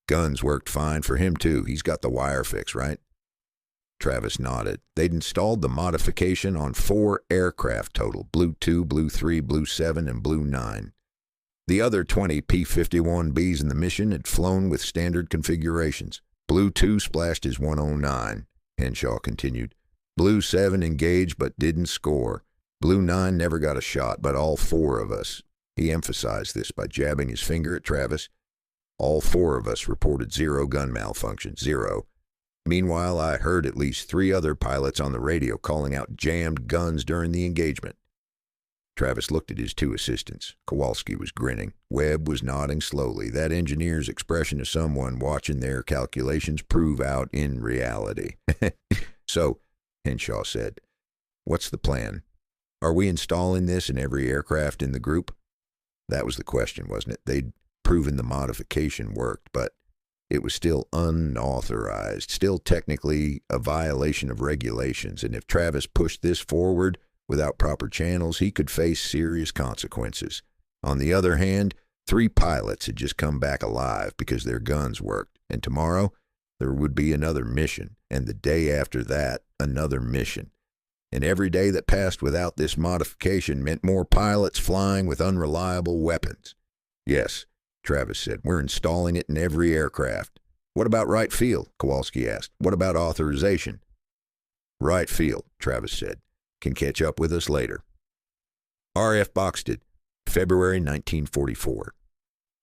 "Guns worked fine for him, too. He's got the wire fix, right?" Travis nodded. They'd installed the modification on 4 aircraft total, Blue 2, Blue 3, Blue 7, and Blue 9. The other 20 P-51Bs in the mission had flown with standard configurations. Blue 2 splashed his 109, Henshaw continued. Blue 7 engaged but didn't score. Blue 9 never got a shot, but all 4 of us, he emphasized this by jabbing his finger at Travis, all 4 of us reported 0 gun malfunction, 0. Meanwhile, I heard at least 3 other pilots on the radio calling out jammed guns during the engagement. Travis looked at his 2 assistants. Kowalski was grinning. Webb was nodding slowly, that engineer's expression of someone watching their calculations prove out in reality. "So," Henshaw said. "What's the plan? Are we installing this in every aircraft in the group?" That was the question, wasn't it? They'd proven the modification worked, but it was still unauthorized, still technically a violation of regulations, and if Travis pushed this forward without proper channels, he could face serious consequences. On the other hand, 3 pilots had just come back alive because their guns worked, and tomorrow there would be another mission, and the day after that, another mission. And every day that passed without this modification meant more pilots flying with unreliable weapons. "Yes," Travis said, "we're installing it in every aircraft." "What about Wright Field?" Kowalski asked. "What about authorization?" "Wright Field," Travis said, "can catch up with us later." R.F. Boxted, February 1944.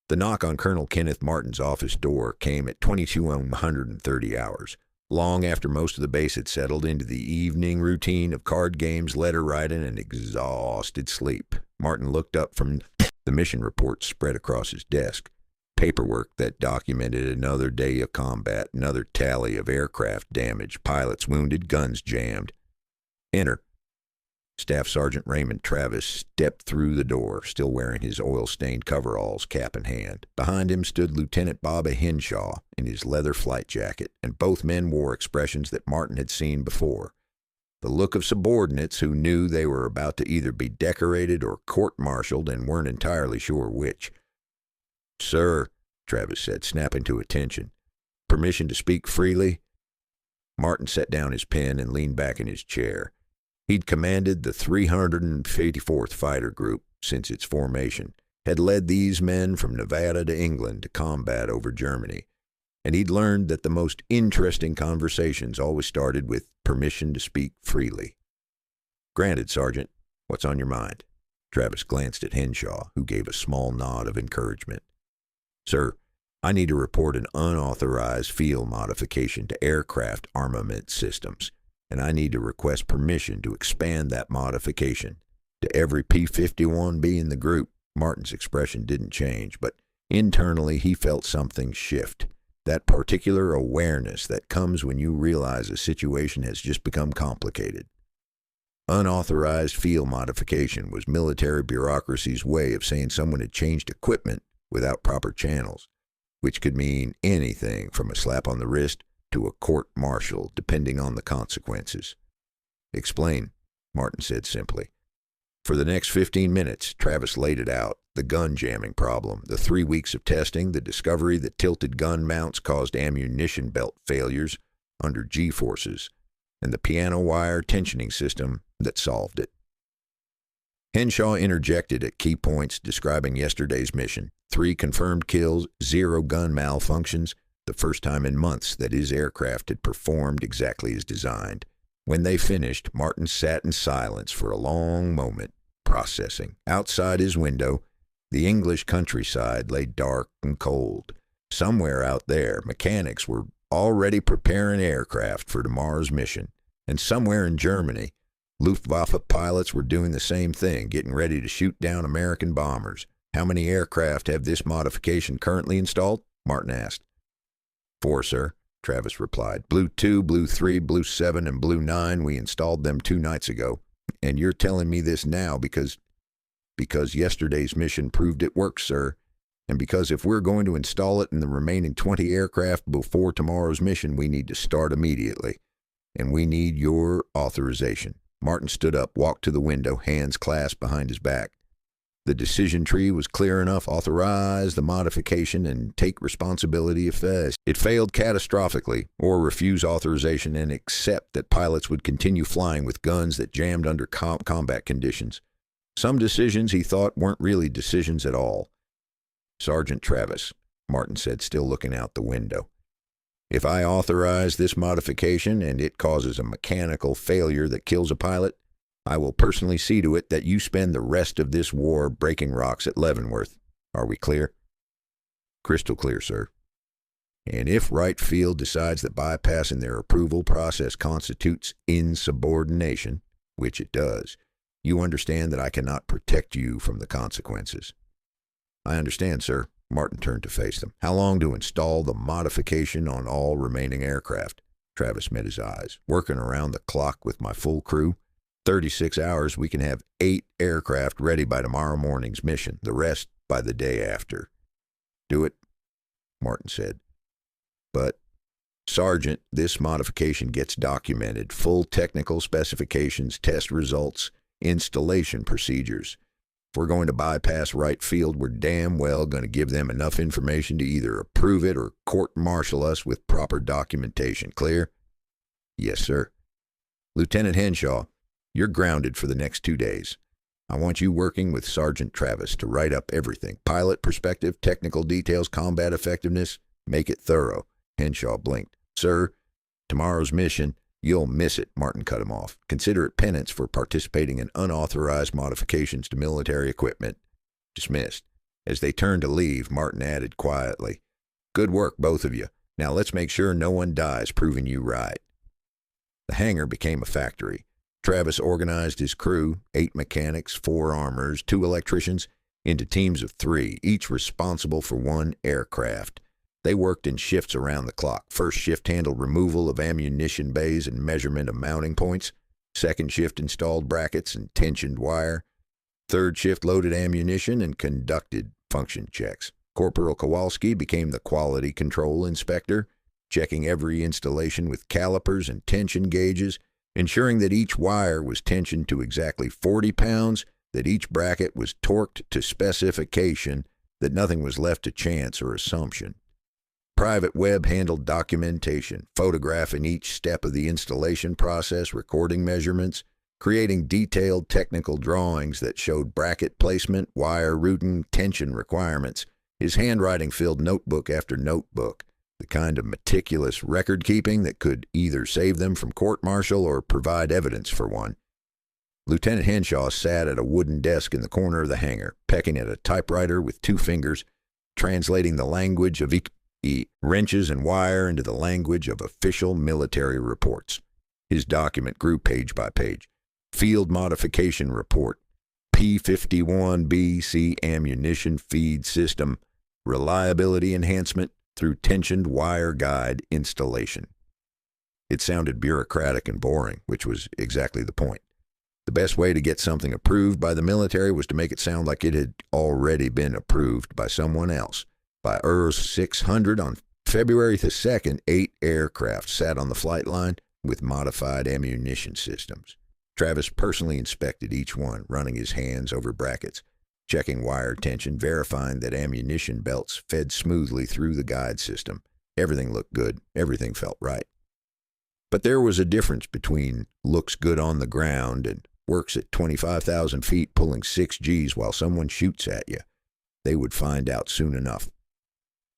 The knock on Colonel Kenneth Martin's office door came at 22:30 hours, long after most of the base had settled into the evening routine of card games, letter writing, and exhausted sleep. Martin looked up from the mission report spread across his desk. Paperwork that documented another day of combat, another tally of aircraft damage, pilots wounded, guns jammed. "Enter." Staff Sergeant Raymond Travis stepped through the door, still wearing his oil-stained coveralls, cap in hand. Behind him stood Lieutenant Bobby Henshaw in his leather flight jacket, and both men wore expressions that Martin had seen before. The look of subordinates who knew they were about to either be decorated or court-martialed and weren't entirely sure which. "Sir," Travis said, snapping to attention. "Permission to speak freely?" Martin set down his pen and leaned back in his chair. He'd commanded the 384th Fighter Group since its formation, had led these men from Nevada to England to combat over Germany, and he'd learned that the most interesting conversations always started with permission to speak freely. "Granted, Sergeant. What's on your mind?" Travis glanced at Henshaw, who gave a small nod of encouragement. "Sir, I need to report an unauthorized field modification to aircraft armament systems, and I need to request permission to expand that modification to every P-51B in the group." Martin's expression didn't change, but internally he felt something shift. That particular awareness that comes when you realize a situation has just become complicated. Unauthorized field modification was military bureaucracy's way of saying someone had changed equipment without proper channels, which could mean anything from a slap on the wrist to a court-martial, depending on the consequences. "Explain," Martin said simply. For the next 15 minutes, Travis laid it out: the gun jamming problem, the 3 weeks of testing, the discovery that tilted gun mounts caused ammunition belt failures under G-forces, and the piano wire tensioning system that solved it. Henshaw interjected at key points describing yesterday's mission: 3 confirmed kills, 0 gun malfunctions, the first time in months that his aircraft had performed exactly as designed. When they finished, Martin sat in silence for a long moment, processing. Outside his window, the English countryside lay dark and cold. Somewhere out there, mechanics were already preparing aircraft for tomorrow's mission. And somewhere in Germany, Luftwaffe pilots were doing the same thing, getting ready to shoot down American bombers. "How many aircraft have this modification currently installed?" Martin asked. 4, sir," Travis replied. "Blue 2, Blue 3, Blue 7, and Blue 9. We installed them 2 nights ago. And you're telling me this now because yesterday's mission proved it works, sir. And because if we're going to install it in the remaining 20 aircraft before tomorrow's mission, we need to start immediately. And we need your authorization." Martin stood up, walked to the window, hands clasped behind his back. The decision tree was clear enough: authorize the modification and take responsibility if it failed catastrophically, or refuse authorization and accept that pilots would continue flying with guns that jammed under combat conditions. Some decisions, he thought, weren't really decisions at all. "Sergeant Travis," Martin said, still looking out the window, "if I authorize this modification and it causes a mechanical failure that kills a pilot, I will personally see to it that you spend the rest of this war breaking rocks at Leavenworth. Are we clear?" "Crystal clear, sir." "And if Wright Field decides that bypassing their approval process constitutes insubordination, which it does, you understand that I cannot protect you from the consequences." "I understand, sir." Martin turned to face them. "How long to install the modification on all remaining aircraft?" Travis met his eyes. Working around the clock with my full crew. 36 hours, we can have 8 aircraft ready by tomorrow morning's mission. The rest by the day after. Do it, Martin said. But, Sergeant, this modification gets documented. Full technical specifications, test results, installation procedures. If we're going to bypass Wright Field, we're damn well going to give them enough information to either approve it or court-martial us with proper documentation. Clear? Yes, sir. Lieutenant Henshaw, you're grounded for the next 2 days. I want you working with Sergeant Travis to write up everything. Pilot perspective, technical details, combat effectiveness. Make it thorough. Henshaw blinked. Sir, tomorrow's mission, you'll miss it, Martin cut him off. Consider it penance for participating in unauthorized modifications to military equipment. Dismissed. As they turned to leave, Martin added quietly, Good work, both of you. Now let's make sure no one dies proving you right. The hangar became a factory. Travis organized his crew, 8 mechanics, 4 armorers, 2 electricians, into teams of 3, each responsible for 1 aircraft. They worked in shifts around the clock. First shift handled removal of ammunition bays and measurement of mounting points. Second shift installed brackets and tensioned wire. Third shift loaded ammunition and conducted function checks. Corporal Kowalski became the quality control inspector, checking every installation with calipers and tension gauges, ensuring that each wire was tensioned to exactly 40 pounds, that each bracket was torqued to specification, that nothing was left to chance or assumption. Private Webb handled documentation, photographing each step of the installation process, recording measurements, creating detailed technical drawings that showed bracket placement, wire routing, tension requirements. His handwriting filled notebook after notebook, the kind of meticulous record-keeping that could either save them from court-martial or provide evidence for one. Lieutenant Henshaw sat at a wooden desk in the corner of the hangar, pecking at a typewriter with 2 fingers, translating the language of wrenches and wire into the language of official military reports. His document grew page by page. Field Modification Report, P-51BC Ammunition Feed System, Reliability Enhancement through Tensioned Wire Guide Installation. It sounded bureaucratic and boring, which was exactly the point. The best way to get something approved by the military was to make it sound like it had already been approved by someone else. By ERS 600 on February the 2nd, 8 aircraft sat on the flight line with modified ammunition systems. Travis personally inspected each one, running his hands over brackets, checking wire tension, verifying that ammunition belts fed smoothly through the guide system. Everything looked good. Everything felt right. But there was a difference between looks good on the ground and works at 25,000 feet pulling 6 Gs while someone shoots at you. They would find out soon enough.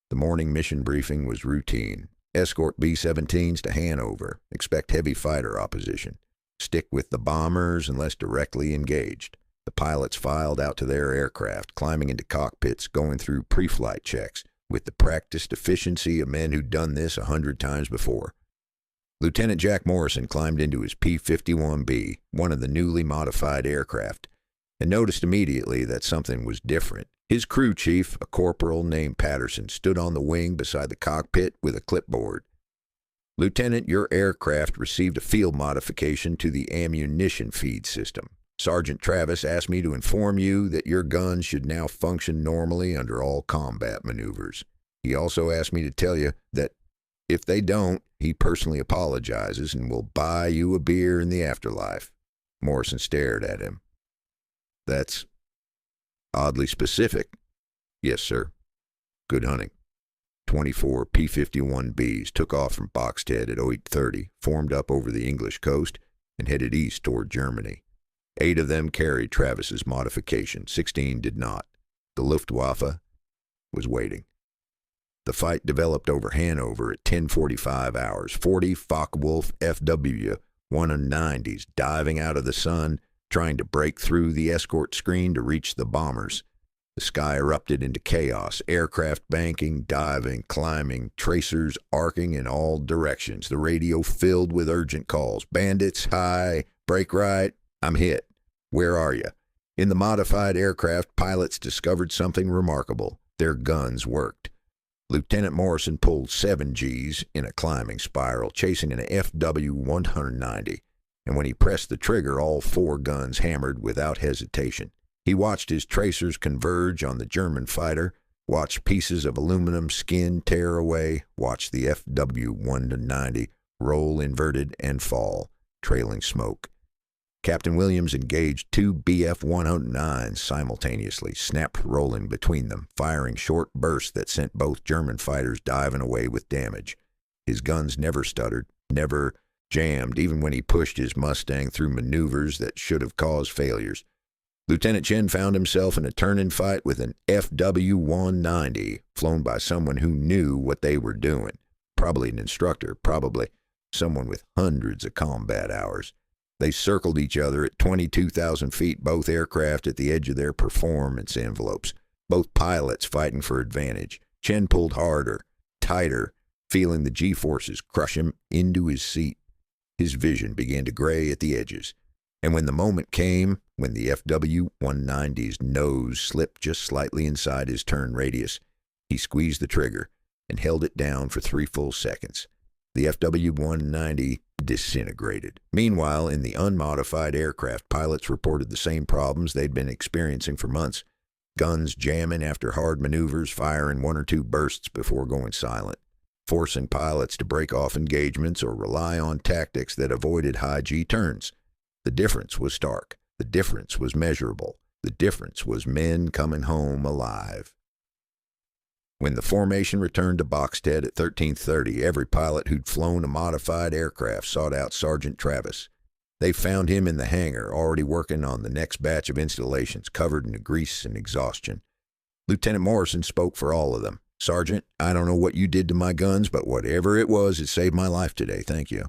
The morning mission briefing was routine. Escort B-17s to Hanover. Expect heavy fighter opposition. Stick with the bombers unless directly engaged. The pilots filed out to their aircraft, climbing into cockpits, going through pre-flight checks, with the practiced efficiency of men who'd done this 100 times before. Lieutenant Jack Morrison climbed into his P-51B, one of the newly modified aircraft, and noticed immediately that something was different. His crew chief, a corporal named Patterson, stood on the wing beside the cockpit with a clipboard. Lieutenant, your aircraft received a field modification to the ammunition feed system. Sergeant Travis asked me to inform you that your guns should now function normally under all combat maneuvers. He also asked me to tell you that if they don't, he personally apologizes and will buy you a beer in the afterlife. Morrison stared at him. That's oddly specific. Yes, sir. Good hunting. 24 P-51Bs took off from Boxted at 08:30, formed up over the English coast, and headed east toward Germany. 8 of them carried Travis's modification. 16 did not. The Luftwaffe was waiting. The fight developed over Hanover at 10:45 hours. 40 Focke-Wulf Fw-190s diving out of the sun, trying to break through the escort screen to reach the bombers. The sky erupted into chaos, aircraft banking, diving, climbing, tracers arcing in all directions, the radio filled with urgent calls. Bandits, high, break right, I'm hit. Where are you? In the modified aircraft, pilots discovered something remarkable. Their guns worked. Lieutenant Morrison pulled 7 Gs in a climbing spiral, chasing an Fw-190, and when he pressed the trigger, all 4 guns hammered without hesitation. He watched his tracers converge on the German fighter, watched pieces of aluminum skin tear away, watched the Fw-190 roll inverted and fall, trailing smoke. Captain Williams engaged 2 Bf-109s simultaneously, snapped rolling between them, firing short bursts that sent both German fighters diving away with damage. His guns never stuttered, never jammed, even when he pushed his Mustang through maneuvers that should have caused failures. Lieutenant Chen found himself in a turn-in fight with an Fw-190 flown by someone who knew what they were doing. Probably an instructor, probably someone with hundreds of combat hours. They circled each other at 22,000 feet, both aircraft at the edge of their performance envelopes, both pilots fighting for advantage. Chen pulled harder, tighter, feeling the G-forces crush him into his seat. His vision began to gray at the edges. And when the moment came, when the Fw-190's nose slipped just slightly inside his turn radius, he squeezed the trigger and held it down for 3 full seconds. The Fw-190 disintegrated. Meanwhile, in the unmodified aircraft, pilots reported the same problems they'd been experiencing for months. Guns jamming after hard maneuvers, firing 1 or 2 bursts before going silent, forcing pilots to break off engagements or rely on tactics that avoided high G turns. The difference was stark. The difference was measurable. The difference was men coming home alive. When the formation returned to Boxstead at 13:30, every pilot who'd flown a modified aircraft sought out Sergeant Travis. They found him in the hangar, already working on the next batch of installations, covered in grease and exhaustion. Lieutenant Morrison spoke for all of them. "Sergeant, I don't know what you did to my guns, but whatever it was, it saved my life today. Thank you."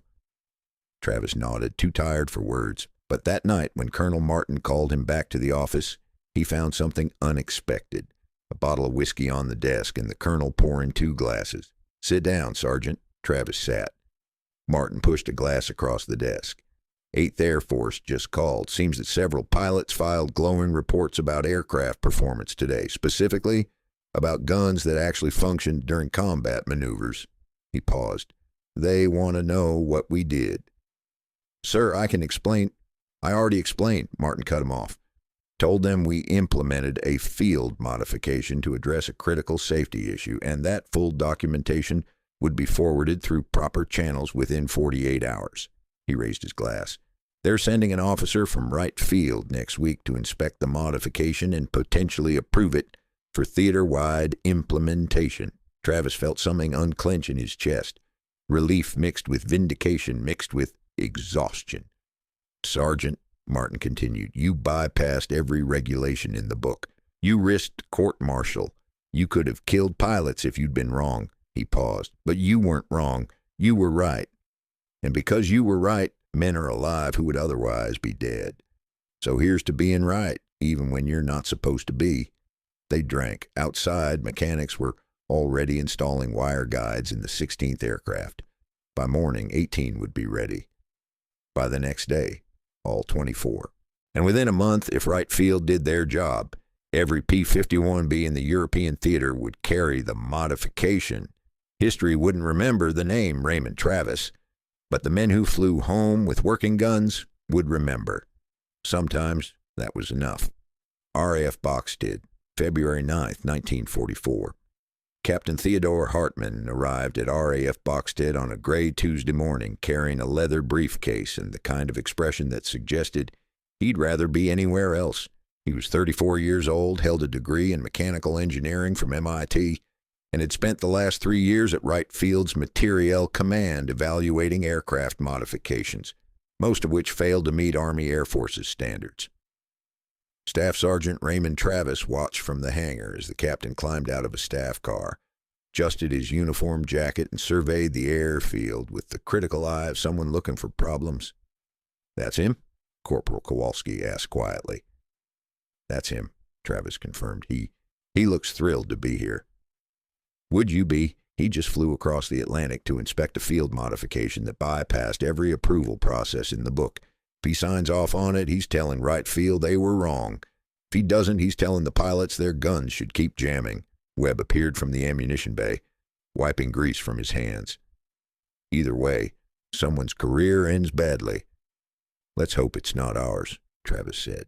Travis nodded, too tired for words. But that night, when Colonel Martin called him back to the office, he found something unexpected. A bottle of whiskey on the desk, and the colonel pouring 2 glasses. "Sit down, Sergeant." Travis sat. Martin pushed a glass across the desk. 8th Air Force just called. Seems that several pilots filed glowing reports about aircraft performance today, specifically about guns that actually functioned during combat maneuvers. He paused. "They want to know what we did." "Sir, I can explain." "I already explained," Martin cut him off. "Told them we implemented a field modification to address a critical safety issue, and that full documentation would be forwarded through proper channels within 48 hours. He raised his glass. "They're sending an officer from Wright Field next week to inspect the modification and potentially approve it for theater-wide implementation." Travis felt something unclench in his chest. Relief mixed with vindication, mixed with exhaustion. "Sergeant," Martin continued, "you bypassed every regulation in the book. You risked court-martial. You could have killed pilots if you'd been wrong." He paused. "But you weren't wrong. You were right. And because you were right, men are alive who would otherwise be dead. So here's to being right, even when you're not supposed to be." They drank. Outside, mechanics were already installing wire guides in the 16th aircraft. By morning, 18 would be ready. By the next day, all 24. And within a month, if Wright Field did their job, every P-51B in the European theater would carry the modification. History wouldn't remember the name Raymond Travis, but the men who flew home with working guns would remember. Sometimes that was enough. RAF Boxstead, February 9th, 1944. Captain Theodore Hartman arrived at RAF Boxstead on a gray Tuesday morning, carrying a leather briefcase and the kind of expression that suggested he'd rather be anywhere else. He was 34 years old, held a degree in mechanical engineering from MIT, and had spent the last 3 years at Wright Field's Materiel Command evaluating aircraft modifications, most of which failed to meet Army Air Force's standards. Staff Sergeant Raymond Travis watched from the hangar as the captain climbed out of a staff car, adjusted his uniform jacket, and surveyed the airfield with the critical eye of someone looking for problems. "That's him?" Corporal Kowalski asked quietly. "That's him," Travis confirmed. He looks thrilled to be here." "Would you be? He just flew across the Atlantic to inspect a field modification that bypassed every approval process in the book. If he signs off on it, he's telling Wright Field they were wrong. If he doesn't, he's telling the pilots their guns should keep jamming." Webb appeared from the ammunition bay. wiping grease from his hands. Either way, someone's career ends badly. Let's hope it's not ours, Travis said.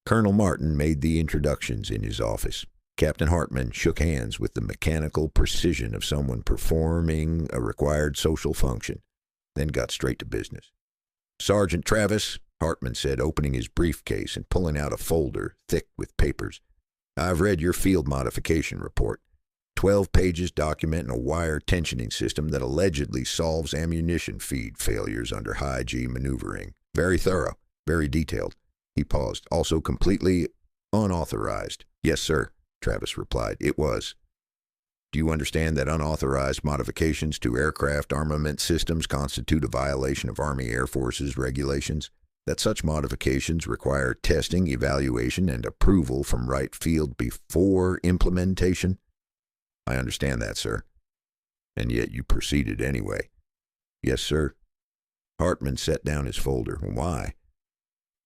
Colonel Martin made the introductions in his office. Captain Hartman shook hands with the mechanical precision of someone performing a required social function, then got straight to business. Sergeant Travis, Hartman said, opening his briefcase and pulling out a folder thick with papers. I've read your field modification report. 12 pages documenting a wire tensioning system that allegedly solves ammunition feed failures under high G maneuvering. Very thorough, very detailed. He paused. Also completely unauthorized. Yes, sir, Travis replied. It was. Do you understand that unauthorized modifications to aircraft armament systems constitute a violation of Army Air Force's regulations? That such modifications require testing, evaluation, and approval from Wright Field before implementation? I understand that, sir. And yet you proceeded anyway. Yes, sir. Hartman set down his folder. Why?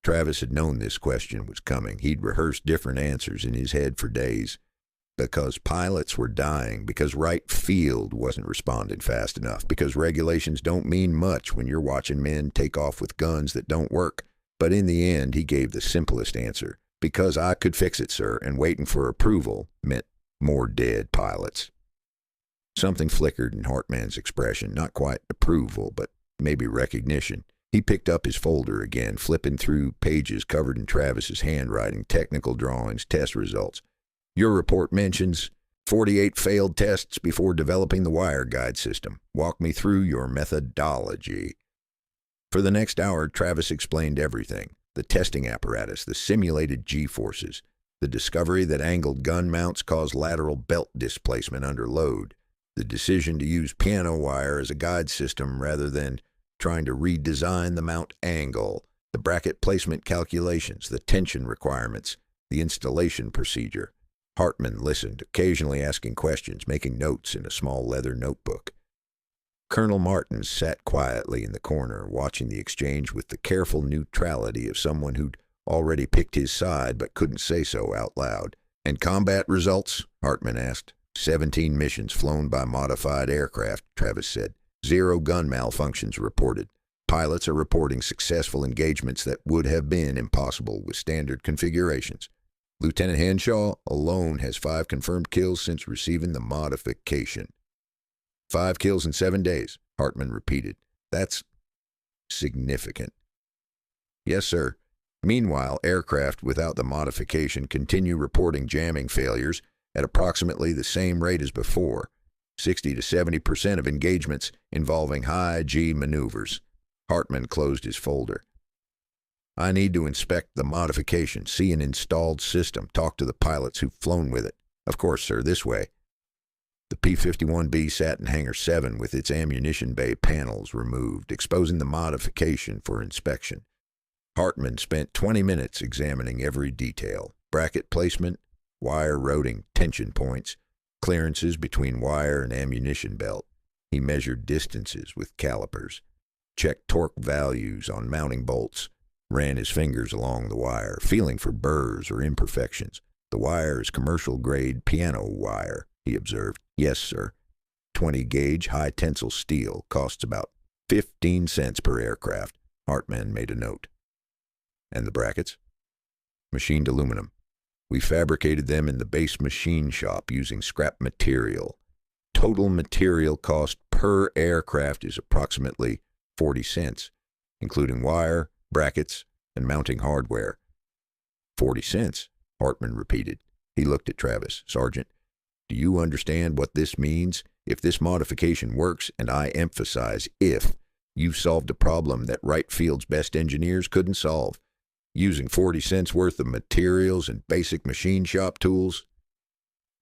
Travis had known this question was coming. He'd rehearsed different answers in his head for days. Because pilots were dying, because Wright Field wasn't responding fast enough, because regulations don't mean much when you're watching men take off with guns that don't work. But in the end, he gave the simplest answer. Because I could fix it, sir, and waiting for approval meant more dead pilots. Something flickered in Hartman's expression, not quite approval, but maybe recognition. He picked up his folder again, flipping through pages covered in Travis's handwriting, technical drawings, test results. Your report mentions 48 failed tests before developing the wire guide system. Walk me through your methodology. For the next hour, Travis explained everything. The testing apparatus, the simulated G-forces, the discovery that angled gun mounts cause lateral belt displacement under load, the decision to use piano wire as a guide system rather than trying to redesign the mount angle, the bracket placement calculations, the tension requirements, the installation procedure. Hartman listened, occasionally asking questions, making notes in a small leather notebook. Colonel Martin sat quietly in the corner, watching the exchange with the careful neutrality of someone who'd already picked his side but couldn't say so out loud. And combat results? Hartman asked. 17 missions flown by modified aircraft, Travis said. 0 gun malfunctions reported. Pilots are reporting successful engagements that would have been impossible with standard configurations. Lieutenant Henshaw alone has 5 confirmed kills since receiving the modification. 5 kills in 7 days, Hartman repeated. That's significant. Yes, sir. Meanwhile, aircraft without the modification continue reporting jamming failures at approximately the same rate as before, 60 to 70% of engagements involving high G maneuvers. Hartman closed his folder. I need to inspect the modification, see an installed system, talk to the pilots who've flown with it. Of course, sir, this way. The P-51B sat in Hangar 7 with its ammunition bay panels removed, exposing the modification for inspection. Hartman spent 20 minutes examining every detail. Bracket placement, wire routing tension points, clearances between wire and ammunition belt. He measured distances with calipers, checked torque values on mounting bolts, ran his fingers along the wire, feeling for burrs or imperfections. The wire is commercial-grade piano wire, he observed. Yes, sir. 20-gauge high-tensile steel costs about 15 cents per aircraft. Hartman made a note. And the brackets? Machined aluminum. We fabricated them in the base machine shop using scrap material. Total material cost per aircraft is approximately 40 cents, including wire, brackets, and mounting hardware. 40 cents, Hartman repeated. He looked at Travis. Sergeant, do you understand what this means? If this modification works, and I emphasize if, you've solved a problem that Wright Field's best engineers couldn't solve. Using 40 cents worth of materials and basic machine shop tools?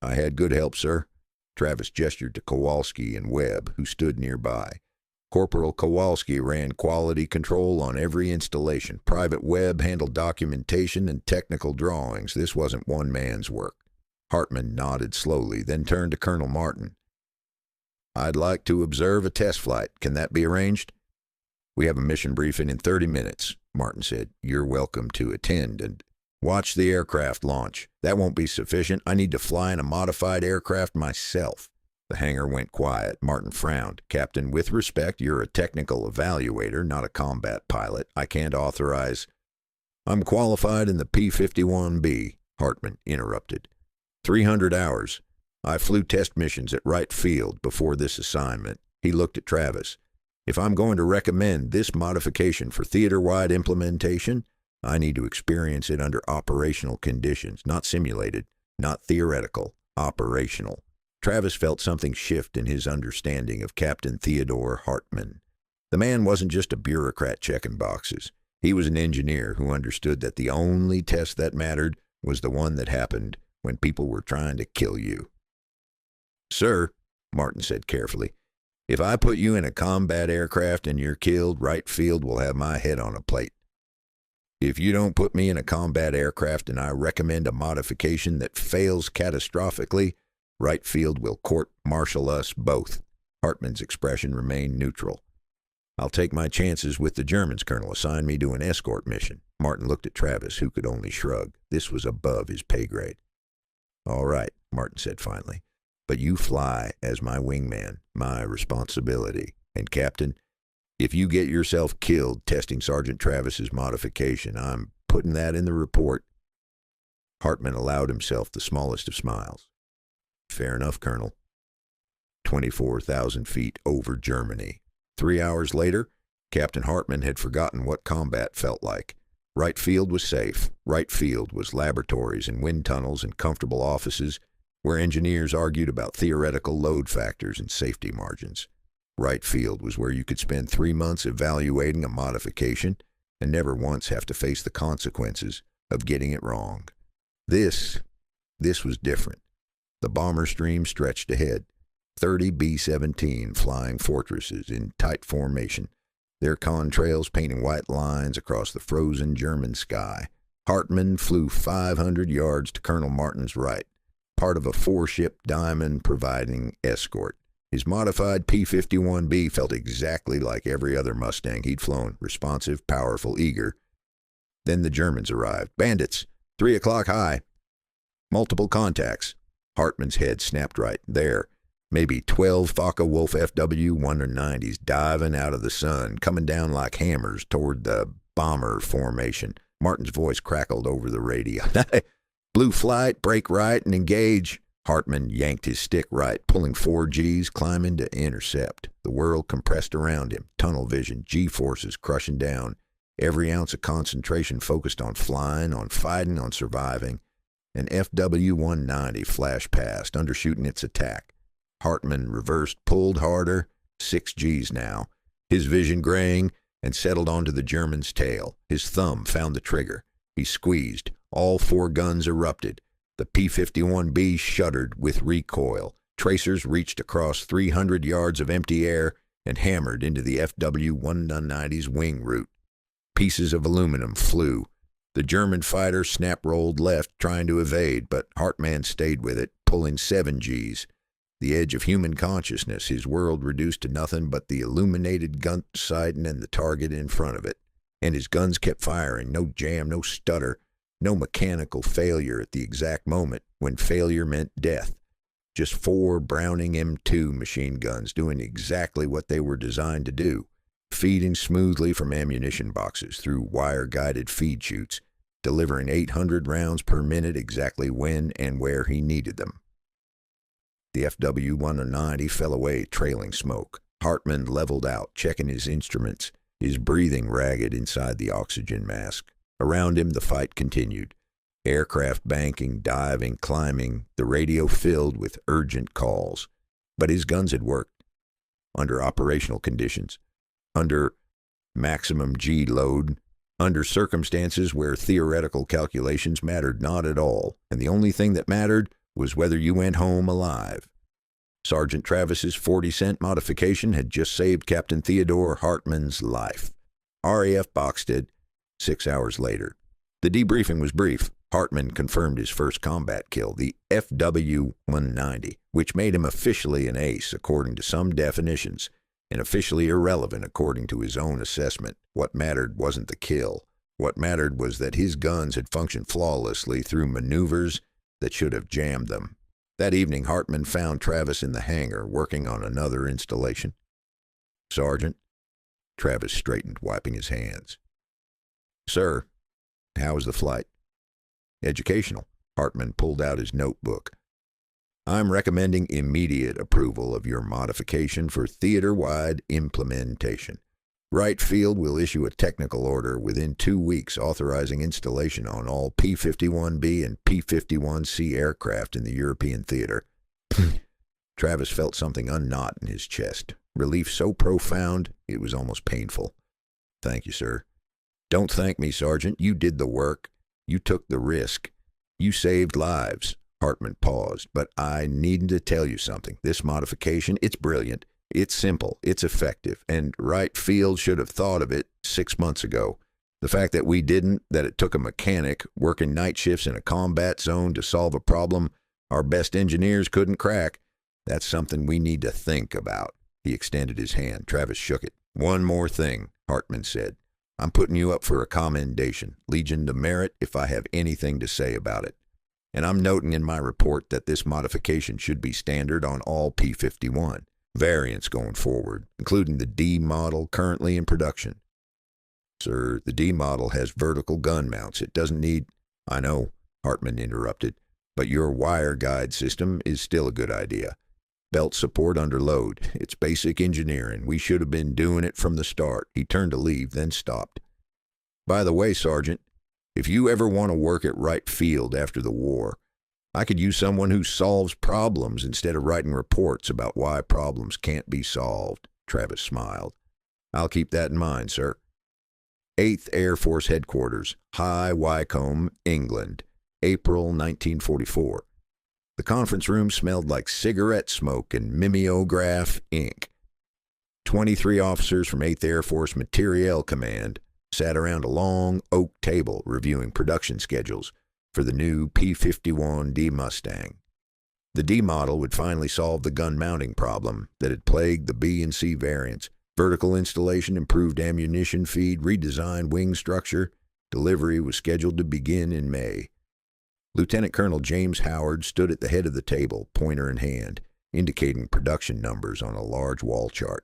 I had good help, sir. Travis gestured to Kowalski and Webb, who stood nearby. Corporal Kowalski ran quality control on every installation. Private Webb handled documentation and technical drawings. This wasn't one man's work. Hartman nodded slowly, then turned to Colonel Martin. I'd like to observe a test flight. Can that be arranged? We have a mission briefing in 30 minutes, Martin said. You're welcome to attend and watch the aircraft launch. That won't be sufficient. I need to fly in a modified aircraft myself. The hangar went quiet. Martin frowned. "Captain, with respect, you're a technical evaluator, not a combat pilot. I can't authorize—" "I'm qualified in the P-51B," Hartman interrupted. 300 hours. I flew test missions at Wright Field before this assignment." He looked at Travis. "If I'm going to recommend this modification for theater-wide implementation, I need to experience it under operational conditions, not simulated, not theoretical, operational." Travis felt something shift in his understanding of Captain Theodore Hartman. The man wasn't just a bureaucrat checking boxes. He was an engineer who understood that the only test that mattered was the one that happened when people were trying to kill you. "Sir," Martin said carefully, "if I put you in a combat aircraft and you're killed, Wright Field will have my head on a plate. If you don't put me in a combat aircraft and I recommend a modification that fails catastrophically, Wright Field will court-martial us both." Hartman's expression remained neutral. "I'll take my chances with the Germans, Colonel. Assign me to an escort mission." Martin looked at Travis, who could only shrug. This was above his pay grade. "All right," Martin said finally. "But you fly as my wingman, my responsibility. And, Captain, if you get yourself killed testing Sergeant Travis's modification, I'm putting that in the report." Hartman allowed himself the smallest of smiles. "Fair enough, Colonel." 24,000 feet over Germany. 3 hours later, Captain Hartman had forgotten what combat felt like. Wright Field was safe. Wright Field was laboratories and wind tunnels and comfortable offices where engineers argued about theoretical load factors and safety margins. Wright Field was where you could spend 3 months evaluating a modification and never once have to face the consequences of getting it wrong. This was different. The bomber stream stretched ahead. 30 B-17 flying fortresses in tight formation, their contrails painting white lines across the frozen German sky. Hartman flew 500 yards to Colonel Martin's right, part of a 4-ship diamond providing escort. His modified P-51B felt exactly like every other Mustang he'd flown, responsive, powerful, eager. Then the Germans arrived. "Bandits! 3 o'clock high. Multiple contacts." Hartman's head snapped right there. Maybe 12 Focke-Wulf Fw-190s diving out of the sun, coming down like hammers toward the bomber formation. Martin's voice crackled over the radio. "Blue flight, break right and engage." Hartman yanked his stick right, pulling 4 Gs, climbing to intercept. The world compressed around him. Tunnel vision, G-forces crushing down. Every ounce of concentration focused on flying, on fighting, on surviving. An Fw-190 flashed past, undershooting its attack. Hartman reversed, pulled harder, 6 Gs now, his vision graying, and settled onto the German's tail. His thumb found the trigger. He squeezed. All 4 guns erupted. The P-51B shuddered with recoil. Tracers reached across 300 yards of empty air and hammered into the Fw-190's wing root. Pieces of aluminum flew. The German fighter snap-rolled left, trying to evade, but Hartman stayed with it, pulling 7 Gs. The edge of human consciousness, his world reduced to nothing but the illuminated gun sighting and the target in front of it. And his guns kept firing, no jam, no stutter, no mechanical failure at the exact moment when failure meant death. Just 4 Browning M2 machine guns doing exactly what they were designed to do, feeding smoothly from ammunition boxes through wire-guided feed chutes, delivering 800 rounds per minute exactly when and where he needed them. The Fw-190 fell away, trailing smoke. Hartman leveled out, checking his instruments, his breathing ragged inside the oxygen mask. Around him, the fight continued. Aircraft banking, diving, climbing, the radio filled with urgent calls. But his guns had worked. Under operational conditions. Under maximum G load. Under circumstances where theoretical calculations mattered not at all, and the only thing that mattered was whether you went home alive. Sergeant Travis's 40-cent modification had just saved Captain Theodore Hartman's life. RAF boxed it 6 hours later. The debriefing was brief. Hartman confirmed his first combat kill, the Fw-190, which made him officially an ace according to some definitions, and officially irrelevant according to his own assessment. What mattered wasn't the kill. What mattered was that his guns had functioned flawlessly through maneuvers that should have jammed them. That evening, Hartman found Travis in the hangar working on another installation. "Sergeant," Travis straightened, wiping his hands. "Sir, how was the flight?" "Educational." Hartman pulled out his notebook. "I'm recommending immediate approval of your modification for theater-wide implementation. Wright Field will issue a technical order within 2 weeks authorizing installation on all P-51B and P-51C aircraft in the European theater." Travis felt something unknot in his chest. Relief so profound, it was almost painful. "Thank you, sir." "Don't thank me, Sergeant. You did the work. You took the risk. You saved lives." Hartman paused. "But I needn't to tell you something. This modification, it's brilliant. It's simple. It's effective. And Wright Field should have thought of it 6 months ago. The fact that we didn't, that it took a mechanic working night shifts in a combat zone to solve a problem our best engineers couldn't crack, that's something we need to think about." He extended his hand. Travis shook it. "One more thing," Hartman said. "I'm putting you up for a commendation, Legion of Merit, if I have anything to say about it. And I'm noting in my report that this modification should be standard on all P-51 variants going forward, including the D model currently in production." "Sir, the D model has vertical gun mounts. It doesn't need—" "I know," Hartman interrupted, "but your wire guide system is still a good idea. Belt support under load. It's basic engineering. We should have been doing it from the start." He turned to leave, then stopped. "By the way, Sergeant, if you ever want to work at Wright Field after the war, I could use someone who solves problems instead of writing reports about why problems can't be solved." Travis smiled. "I'll keep that in mind, sir." 8th Air Force Headquarters, High Wycombe, England, April 1944. The conference room smelled like cigarette smoke and mimeograph ink. 23 officers from 8th Air Force Materiel Command sat around a long oak table reviewing production schedules for the new P-51D Mustang. The D model would finally solve the gun mounting problem that had plagued the B and C variants. Vertical installation, improved ammunition feed, redesigned wing structure. Delivery was scheduled to begin in May. Lieutenant Colonel James Howard stood at the head of the table, pointer in hand, indicating production numbers on a large wall chart.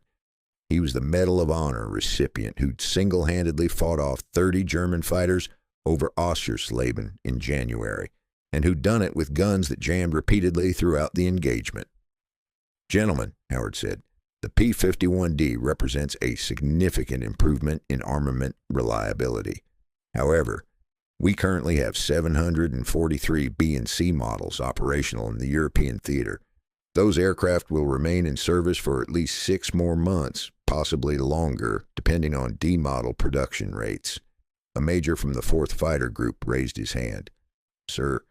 He was the Medal of Honor recipient who'd single-handedly fought off 30 German fighters over Oschersleben in January, and who'd done it with guns that jammed repeatedly throughout the engagement. "Gentlemen," Howard said, "the P-51D represents a significant improvement in armament reliability. However, we currently have 743 B and C models operational in the European theater. Those aircraft will remain in service for at least 6 more months, possibly longer, depending on D model production rates." A major from the 4th Fighter Group raised his hand. "Sir,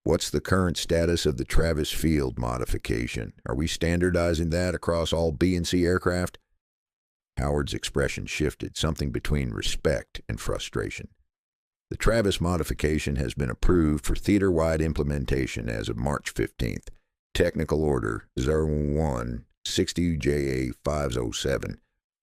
what's the current status of the Travis Field modification? Are we standardizing that across all B and C aircraft?" Howard's expression shifted, something between respect and frustration. "The Travis modification has been approved for theater-wide implementation as of March 15th. Technical Order 01-60JA507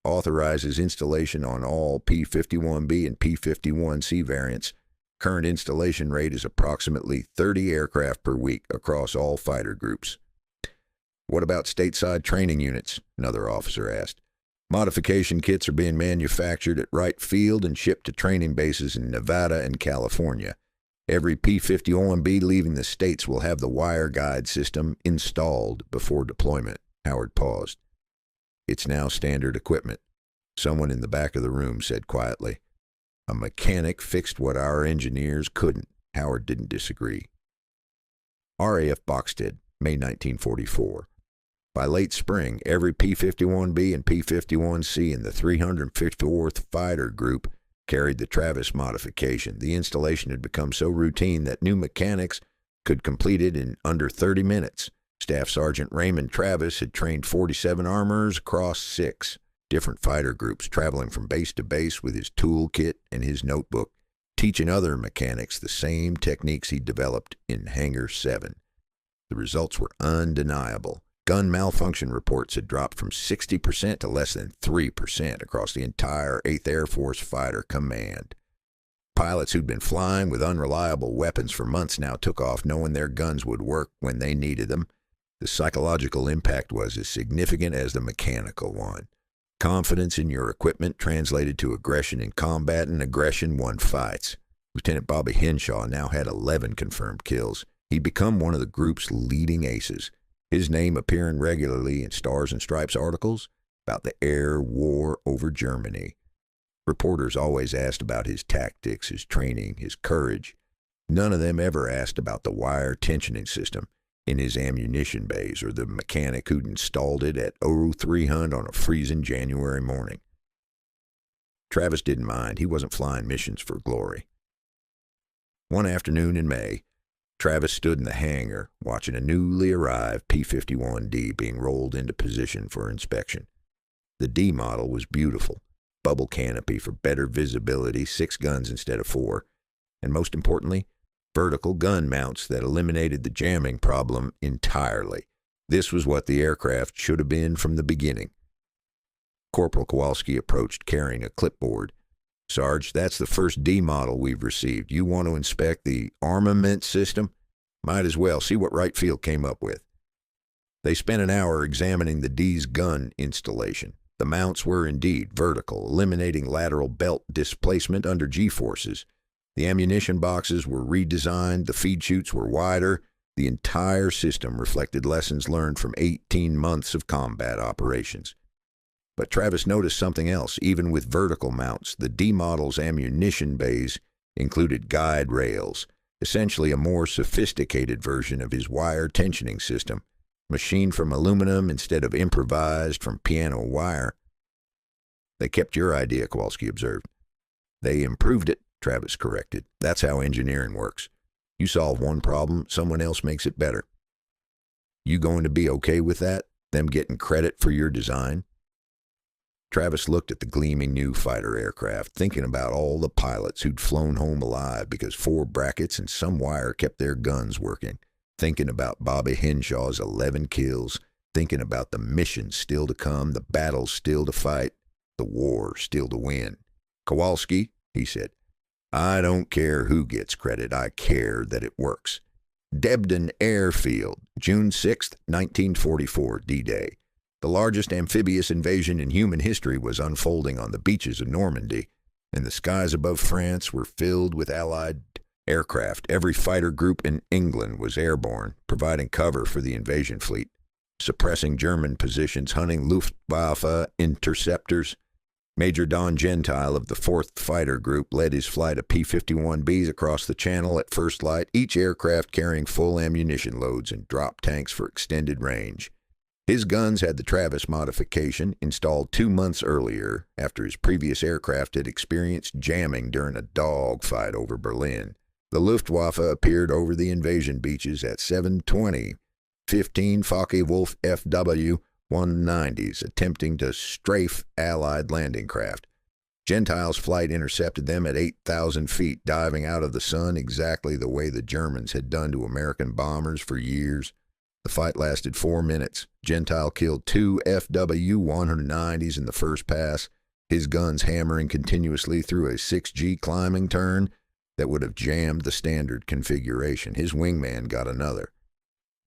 authorizes installation on all P-51B and P-51C variants. Current installation rate is approximately 30 aircraft per week across all fighter groups." "What about stateside training units?" another officer asked. "Modification kits are being manufactured at Wright Field and shipped to training bases in Nevada and California. Every P-51B leaving the States will have the wire guide system installed before deployment." Howard paused. "It's now standard equipment," someone in the back of the room said quietly. "A mechanic fixed what our engineers couldn't." Howard didn't disagree. RAF Boxted, May 1944. By late spring, every P-51B and P-51C in the 354th Fighter Group carried the Travis modification. The installation had become so routine that new mechanics could complete it in under 30 minutes. Staff Sergeant Raymond Travis had trained 47 armorers across 6 different fighter groups, traveling from base to base with his toolkit and his notebook, teaching other mechanics the same techniques he developed in Hangar 7. The results were undeniable. Gun malfunction reports had dropped from 60% to less than 3% across the entire 8th Air Force Fighter Command. Pilots who'd been flying with unreliable weapons for months now took off knowing their guns would work when they needed them. The psychological impact was as significant as the mechanical one. Confidence in your equipment translated to aggression in combat, and aggression won fights. Lieutenant Bobby Henshaw now had 11 confirmed kills. He'd become one of the group's leading aces, his name appearing regularly in Stars and Stripes articles about the air war over Germany. Reporters always asked about his tactics, his training, his courage. None of them ever asked about the wire tensioning system in his ammunition bays or the mechanic who'd installed it at 03 Hunt on a freezing January morning. Travis didn't mind. He wasn't flying missions for glory. One afternoon in May, Travis stood in the hangar watching a newly arrived P-51D being rolled into position for inspection. The D model was beautiful. Bubble canopy for better visibility, 6 guns instead of 4, and most importantly, vertical gun mounts that eliminated the jamming problem entirely. This was what the aircraft should have been from the beginning. Corporal Kowalski approached carrying a clipboard. "Sarge, that's the first D model we've received. You want to inspect the armament system? Might as well see what Wright Field came up with." They spent an hour examining the D's gun installation. The mounts were indeed vertical, eliminating lateral belt displacement under G-forces. The ammunition boxes were redesigned, the feed chutes were wider. The entire system reflected lessons learned from 18 months of combat operations. But Travis noticed something else. Even with vertical mounts, the D model's ammunition bays included guide rails, essentially a more sophisticated version of his wire tensioning system, machined from aluminum instead of improvised from piano wire. "They kept your idea," Kowalski observed. "They improved it," Travis corrected. "That's how engineering works. You solve one problem, someone else makes it better." "You going to be okay with that? Them getting credit for your design?" Travis looked at the gleaming new fighter aircraft, thinking about all the pilots who'd flown home alive because 4 brackets and some wire kept their guns working, thinking about Bobby Henshaw's 11 kills, thinking about the missions still to come, the battles still to fight, the war still to win. "Kowalski," he said, "I don't care who gets credit. I care that it works. Debden Airfield, June 6, 1944, D-Day. The largest amphibious invasion in human history was unfolding on the beaches of Normandy, and the skies above France were filled with Allied aircraft. Every fighter group in England was airborne, providing cover for the invasion fleet, suppressing German positions, hunting Luftwaffe interceptors. Major Don Gentile of the 4th Fighter Group led his flight of P-51Bs across the channel at first light, each aircraft carrying full ammunition loads and drop tanks for extended range. His guns had the Travis modification, installed 2 months earlier after his previous aircraft had experienced jamming during a dogfight over Berlin. The Luftwaffe appeared over the invasion beaches at 7:20, 15 Focke-Wulf Fw-190s attempting to strafe Allied landing craft. Gentile's flight intercepted them at 8,000 feet, diving out of the sun exactly the way the Germans had done to American bombers for years. The fight lasted 4 minutes. Gentile killed 2 Fw-190s in the first pass, his guns hammering continuously through a 6G climbing turn that would have jammed the standard configuration. His wingman got another.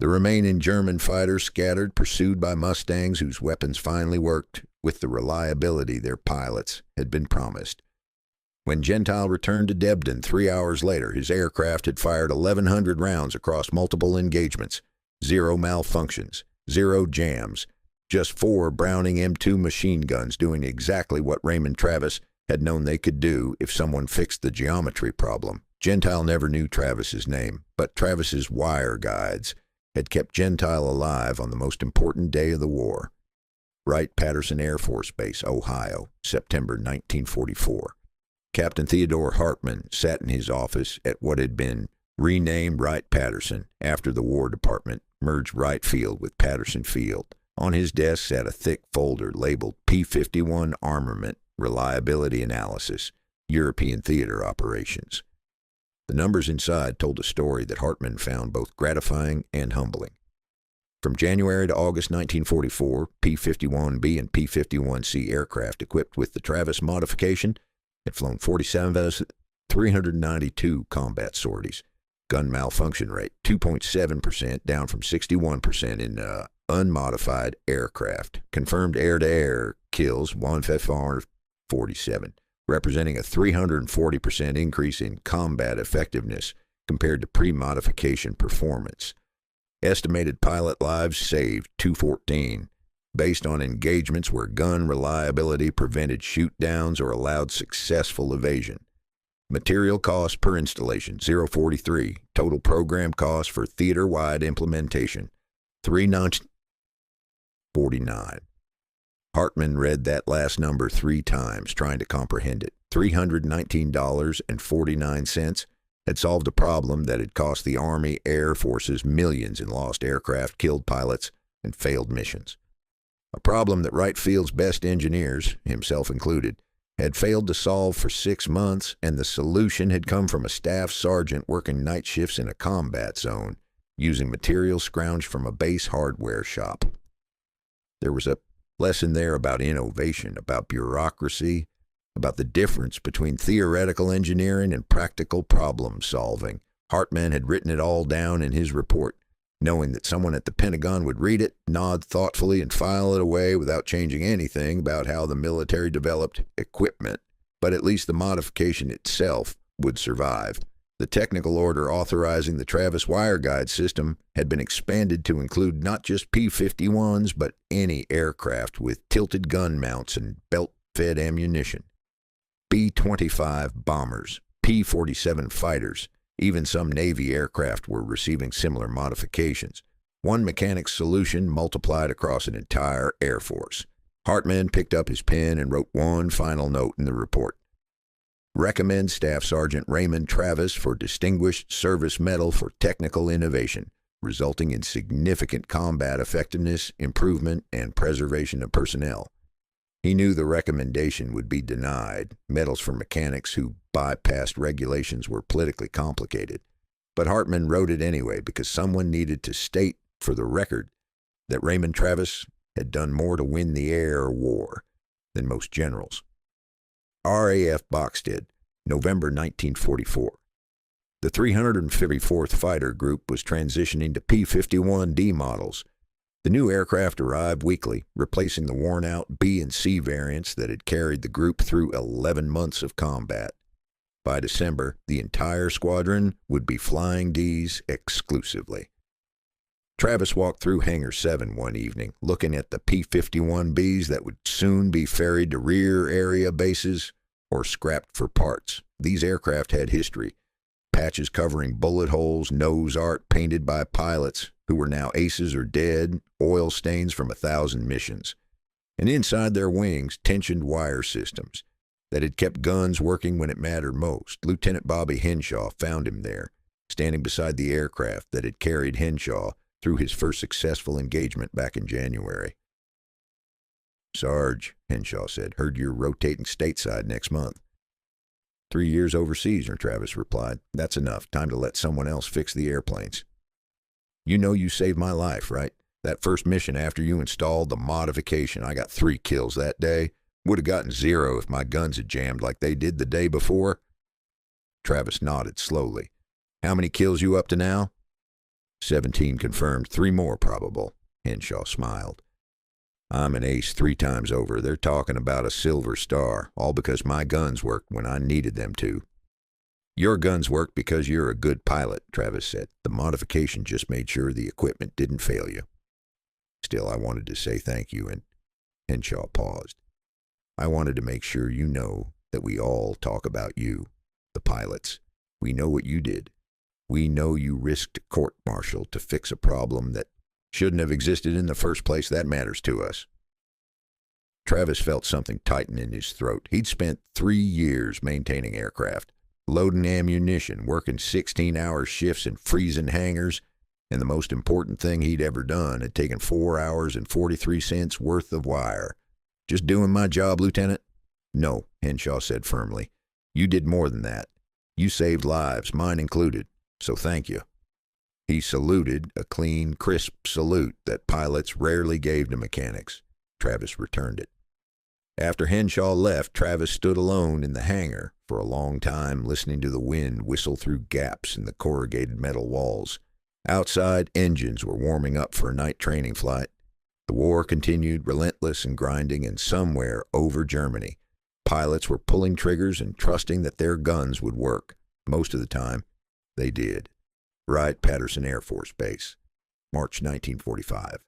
The remaining German fighters scattered, pursued by Mustangs whose weapons finally worked with the reliability their pilots had been promised. When Gentile returned to Debden 3 hours later, his aircraft had fired 1,100 rounds across multiple engagements. 0 malfunctions, 0 jams, just 4 Browning M2 machine guns doing exactly what Raymond Travis had known they could do if someone fixed the geometry problem. Gentile never knew Travis's name, but Travis's wire guides had kept Gentile alive on the most important day of the war. Wright-Patterson Air Force Base, Ohio, September 1944. Captain Theodore Hartman sat in his office at what had been renamed Wright-Patterson after the War Department merged Wright Field with Patterson Field. On his desk sat a thick folder labeled P-51 Armament Reliability Analysis, European Theater Operations. The numbers inside told a story that Hartman found both gratifying and humbling. From January to August 1944, P-51B and P-51C aircraft equipped with the Travis modification had flown 47 392 combat sorties. Gun malfunction rate, 2.7%, down from 61% in unmodified aircraft. Confirmed air-to-air kills, 1 Fw-190s, representing a 340% increase in combat effectiveness compared to pre-modification performance. Estimated pilot lives saved, 214, based on engagements where gun reliability prevented shoot-downs or allowed successful evasion. Material cost per installation, 0.43. Total program cost for theater-wide implementation, $349. Hartman read that last number 3 times, trying to comprehend it. $319.49 had solved a problem that had cost the Army Air Forces millions in lost aircraft, killed pilots, and failed missions. A problem that Wright Field's best engineers, himself included, had failed to solve for 6 months, and the solution had come from a staff sergeant working night shifts in a combat zone, using material scrounged from a base hardware shop. There was a lesson there about innovation, about bureaucracy, about the difference between theoretical engineering and practical problem solving. Hartman had written it all down in his report, knowing that someone at the Pentagon would read it, nod thoughtfully, and file it away without changing anything about how the military developed equipment. But at least the modification itself would survive. The technical order authorizing the Travis wire guide system had been expanded to include not just P-51s, but any aircraft with tilted gun mounts and belt-fed ammunition. B-25 bombers, P-47 fighters, even some Navy aircraft were receiving similar modifications. One mechanic's solution multiplied across an entire Air Force. Hartman picked up his pen and wrote one final note in the report. Recommend Staff Sergeant Raymond Travis for Distinguished Service Medal for Technical Innovation, resulting in significant combat effectiveness, improvement, and preservation of personnel. He knew the recommendation would be denied. Medals for mechanics who bypassed regulations were politically complicated. But Hartman wrote it anyway because someone needed to state for the record that Raymond Travis had done more to win the air war than most generals. RAF Boxstead, November 1944. The 354th Fighter Group was transitioning to P-51D models. The new aircraft arrived weekly, replacing the worn-out B and C variants that had carried the group through 11 months of combat. By December, the entire squadron would be flying Ds exclusively. Travis walked through Hangar 7 one evening, looking at the P-51Bs that would soon be ferried to rear area bases or scrapped for parts. These aircraft had history. Patches covering bullet holes, nose art painted by pilots who were now aces or dead, oil stains from 1,000 missions. And inside their wings, tensioned wire systems that had kept guns working when it mattered most. Lieutenant Bobby Henshaw found him there, standing beside the aircraft that had carried Henshaw through his first successful engagement back in January. "Sarge," Henshaw said, "heard you're rotating stateside next month." 3 years overseas, Travis replied. "That's enough. Time to let someone else fix the airplanes." "You know you saved my life, right? That first mission after you installed the modification, I got 3 kills that day. Would have gotten 0 if my guns had jammed like they did the day before." Travis nodded slowly. "How many kills you up to now?" 17 confirmed, 3 more probable. Henshaw smiled. "I'm an ace 3 times over. They're talking about a silver star, all because my guns worked when I needed them to." "Your guns worked because you're a good pilot," Travis said. "The modification just made sure the equipment didn't fail you." "Still, I wanted to say thank you," and Henshaw paused. "I wanted to make sure you know that we all talk about you, the pilots. We know what you did. We know you risked court-martial to fix a problem that shouldn't have existed in the first place. That matters to us." Travis felt something tighten in his throat. He'd spent 3 years maintaining aircraft, loading ammunition, working 16-hour shifts in freezing hangars, and the most important thing he'd ever done had taken 4 hours and 43 cents worth of wire. "Just doing my job, Lieutenant?" "No," Henshaw said firmly. "You did more than that. You saved lives, mine included. So thank you." He saluted, a clean, crisp salute that pilots rarely gave to mechanics. Travis returned it. After Henshaw left, Travis stood alone in the hangar for a long time, listening to the wind whistle through gaps in the corrugated metal walls. Outside, engines were warming up for a night training flight. The war continued, relentless and grinding, and somewhere over Germany, pilots were pulling triggers and trusting that their guns would work. Most of the time, they did. Wright-Patterson Air Force Base, March 1945.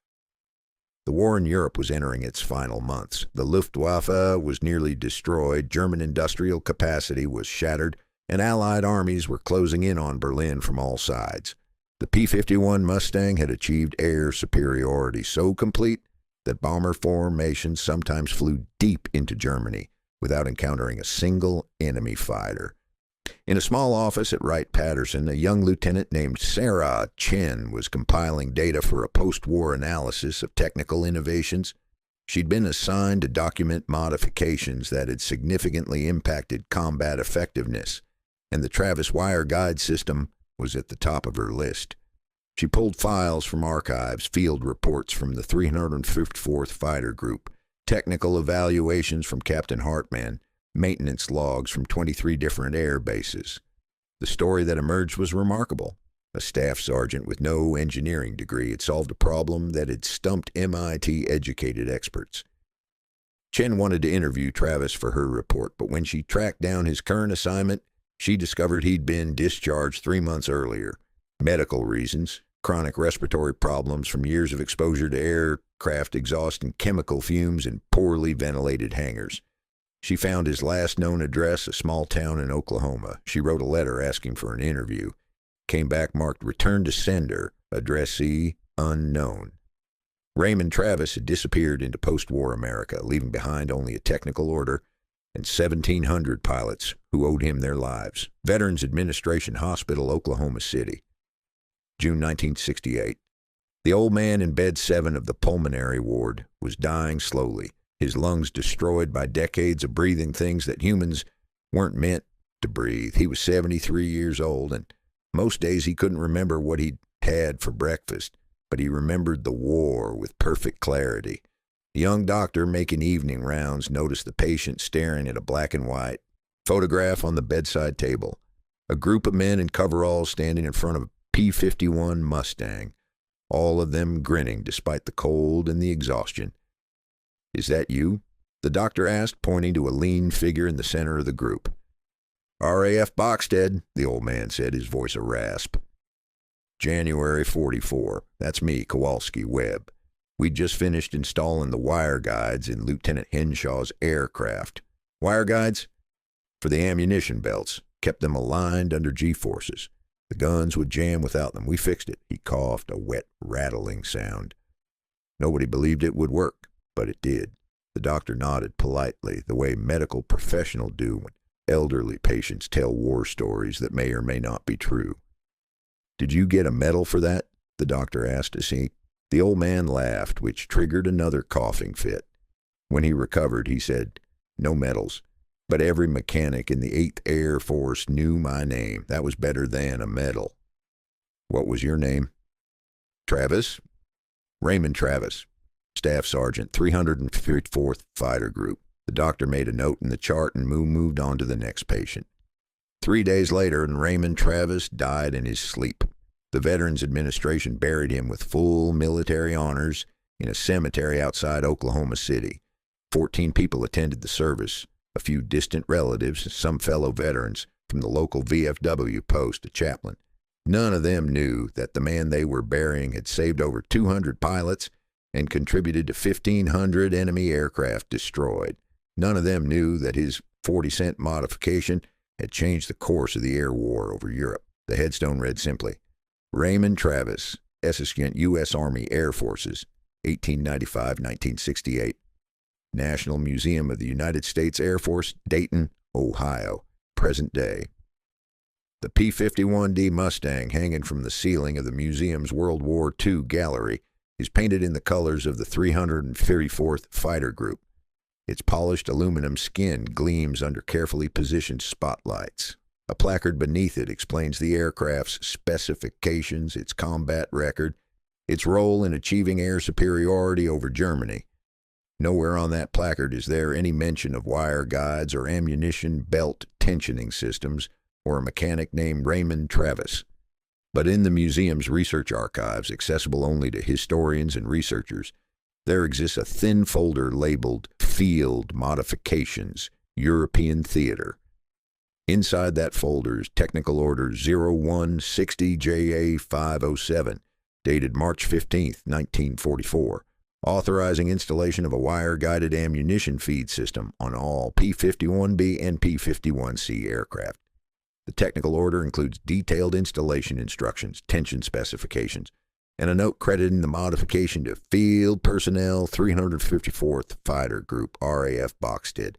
The war in Europe was entering its final months. The Luftwaffe was nearly destroyed, German industrial capacity was shattered, and Allied armies were closing in on Berlin from all sides. The P-51 Mustang had achieved air superiority so complete that bomber formations sometimes flew deep into Germany without encountering a single enemy fighter. In a small office at Wright-Patterson, a young lieutenant named Sarah Chen was compiling data for a post-war analysis of technical innovations. She'd been assigned to document modifications that had significantly impacted combat effectiveness, and the Travis wire guide system was at the top of her list. She pulled files from archives, field reports from the 354th Fighter Group, technical evaluations from Captain Hartman, maintenance logs from 23 different air bases. The story that emerged was remarkable. A staff sergeant with no engineering degree had solved a problem that had stumped MIT-educated experts. Chen wanted to interview Travis for her report, but when she tracked down his current assignment, she discovered he'd been discharged 3 months earlier. Medical reasons, chronic respiratory problems from years of exposure to aircraft exhaust and chemical fumes in poorly ventilated hangars. She found his last known address, a small town in Oklahoma. She wrote a letter asking for an interview. Came back marked return to sender, addressee unknown. Raymond Travis had disappeared into post-war America, leaving behind only a technical order and 1,700 pilots who owed him their lives. Veterans Administration Hospital, Oklahoma City. June 1968. The old man in bed 7 of the pulmonary ward was dying slowly, his lungs destroyed by decades of breathing things that humans weren't meant to breathe. He was 73 years old, and most days he couldn't remember what he'd had for breakfast, but he remembered the war with perfect clarity. The young doctor making evening rounds noticed the patient staring at a black and white photograph on the bedside table. A group of men in coveralls standing in front of a P-51 Mustang, all of them grinning despite the cold and the exhaustion. "Is that you?" the doctor asked, pointing to a lean figure in the center of the group. "RAF Boxted," the old man said, his voice a rasp. January 44. That's me, Kowalski Webb. We'd just finished installing the wire guides in Lieutenant Henshaw's aircraft. Wire guides? For the ammunition belts. Kept them aligned under G-forces. The guns would jam without them. We fixed it. He coughed, a wet, rattling sound. Nobody believed it would work, but it did. The doctor nodded politely, the way medical professionals do when elderly patients tell war stories that may or may not be true. "Did you get a medal for that?" the doctor asked as the old man laughed, which triggered another coughing fit. When he recovered, he said, "No medals, but every mechanic in the 8th Air Force knew my name. That was better than a medal." "What was your name?" "Travis. Raymond Travis, Staff Sergeant, 354th Fighter Group." The doctor made a note in the chart and moved on to the next patient. 3 days later, and Raymond Travis died in his sleep. The Veterans Administration buried him with full military honors in a cemetery outside Oklahoma City. 14 people attended the service, a few distant relatives, some fellow veterans from the local VFW post, a chaplain. None of them knew that the man they were burying had saved over 200 pilots and contributed to 1,500 enemy aircraft destroyed. None of them knew that his 40-cent modification had changed the course of the air war over Europe. The headstone read simply, "Raymond Travis, Assistant U.S. Army Air Forces, 1895-1968. National Museum of the United States Air Force, Dayton, Ohio, present day." The P-51D Mustang, hanging from the ceiling of the museum's World War II gallery, is painted in the colors of the 354th Fighter Group. Its polished aluminum skin gleams under carefully positioned spotlights. A placard beneath it explains the aircraft's specifications, its combat record, its role in achieving air superiority over Germany. Nowhere on that placard is there any mention of wire guides or ammunition belt tensioning systems or a mechanic named Raymond Travis. But in the museum's research archives, accessible only to historians and researchers, there exists a thin folder labeled Field Modifications, European Theater. Inside that folder is Technical Order 0160JA507, dated March 15, 1944, authorizing installation of a wire-guided ammunition feed system on all P-51B and P-51C aircraft. The technical order includes detailed installation instructions, tension specifications, and a note crediting the modification to Field Personnel 354th Fighter Group, RAF Boxted.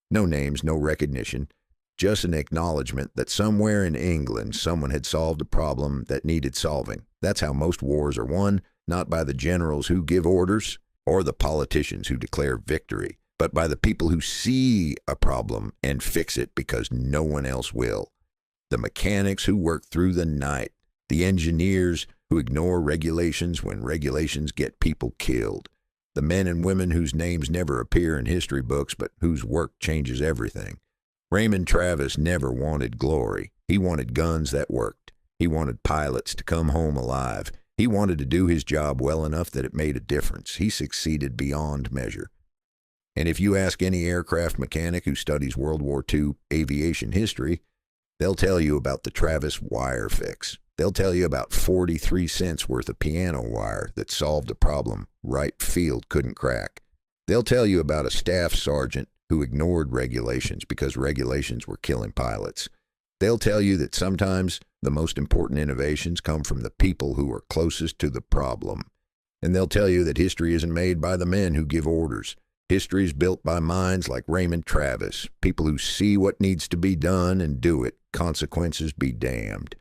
No names, no recognition, just an acknowledgement that somewhere in England someone had solved a problem that needed solving. That's how most wars are won, not by the generals who give orders or the politicians who declare victory, but by the people who see a problem and fix it because no one else will. The mechanics who work through the night, the engineers who ignore regulations when regulations get people killed, the men and women whose names never appear in history books but whose work changes everything. Raymond Travis never wanted glory. He wanted guns that worked. He wanted pilots to come home alive. He wanted to do his job well enough that it made a difference. He succeeded beyond measure. And if you ask any aircraft mechanic who studies World War II aviation history, they'll tell you about the Travis wire fix. They'll tell you about 43 cents worth of piano wire that solved a problem Wright Field couldn't crack. They'll tell you about a staff sergeant who ignored regulations because regulations were killing pilots. They'll tell you that sometimes the most important innovations come from the people who are closest to the problem. And they'll tell you that history isn't made by the men who give orders. History is built by minds like Raymond Travis, people who see what needs to be done and do it, consequences be damned.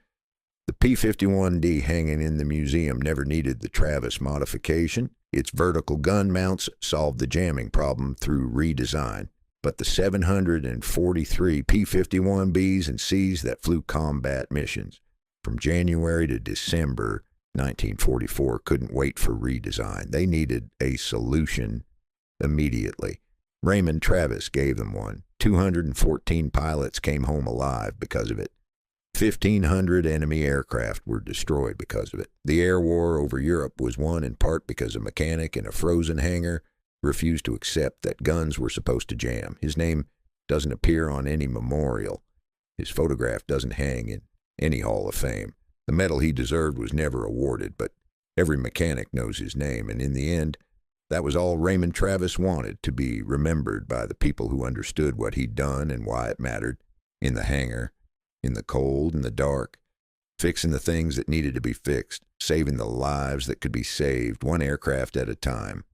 The P-51D hanging in the museum never needed the Travis modification. Its vertical gun mounts solved the jamming problem through redesign. But the 743 P-51Bs and Cs that flew combat missions from January to December 1944 couldn't wait for redesign. They needed a solution immediately. Raymond Travis gave them one. 214 pilots came home alive because of it. 1,500 enemy aircraft were destroyed because of it. The air war over Europe was won in part because a mechanic in a frozen hangar refused to accept that guns were supposed to jam. His name doesn't appear on any memorial. His photograph doesn't hang in any Hall of Fame. The medal he deserved was never awarded, but every mechanic knows his name, and in the end, that was all Raymond Travis wanted, to be remembered by the people who understood what he'd done and why it mattered. In the hangar, in the cold, in the dark, fixing the things that needed to be fixed, saving the lives that could be saved, one aircraft at a time.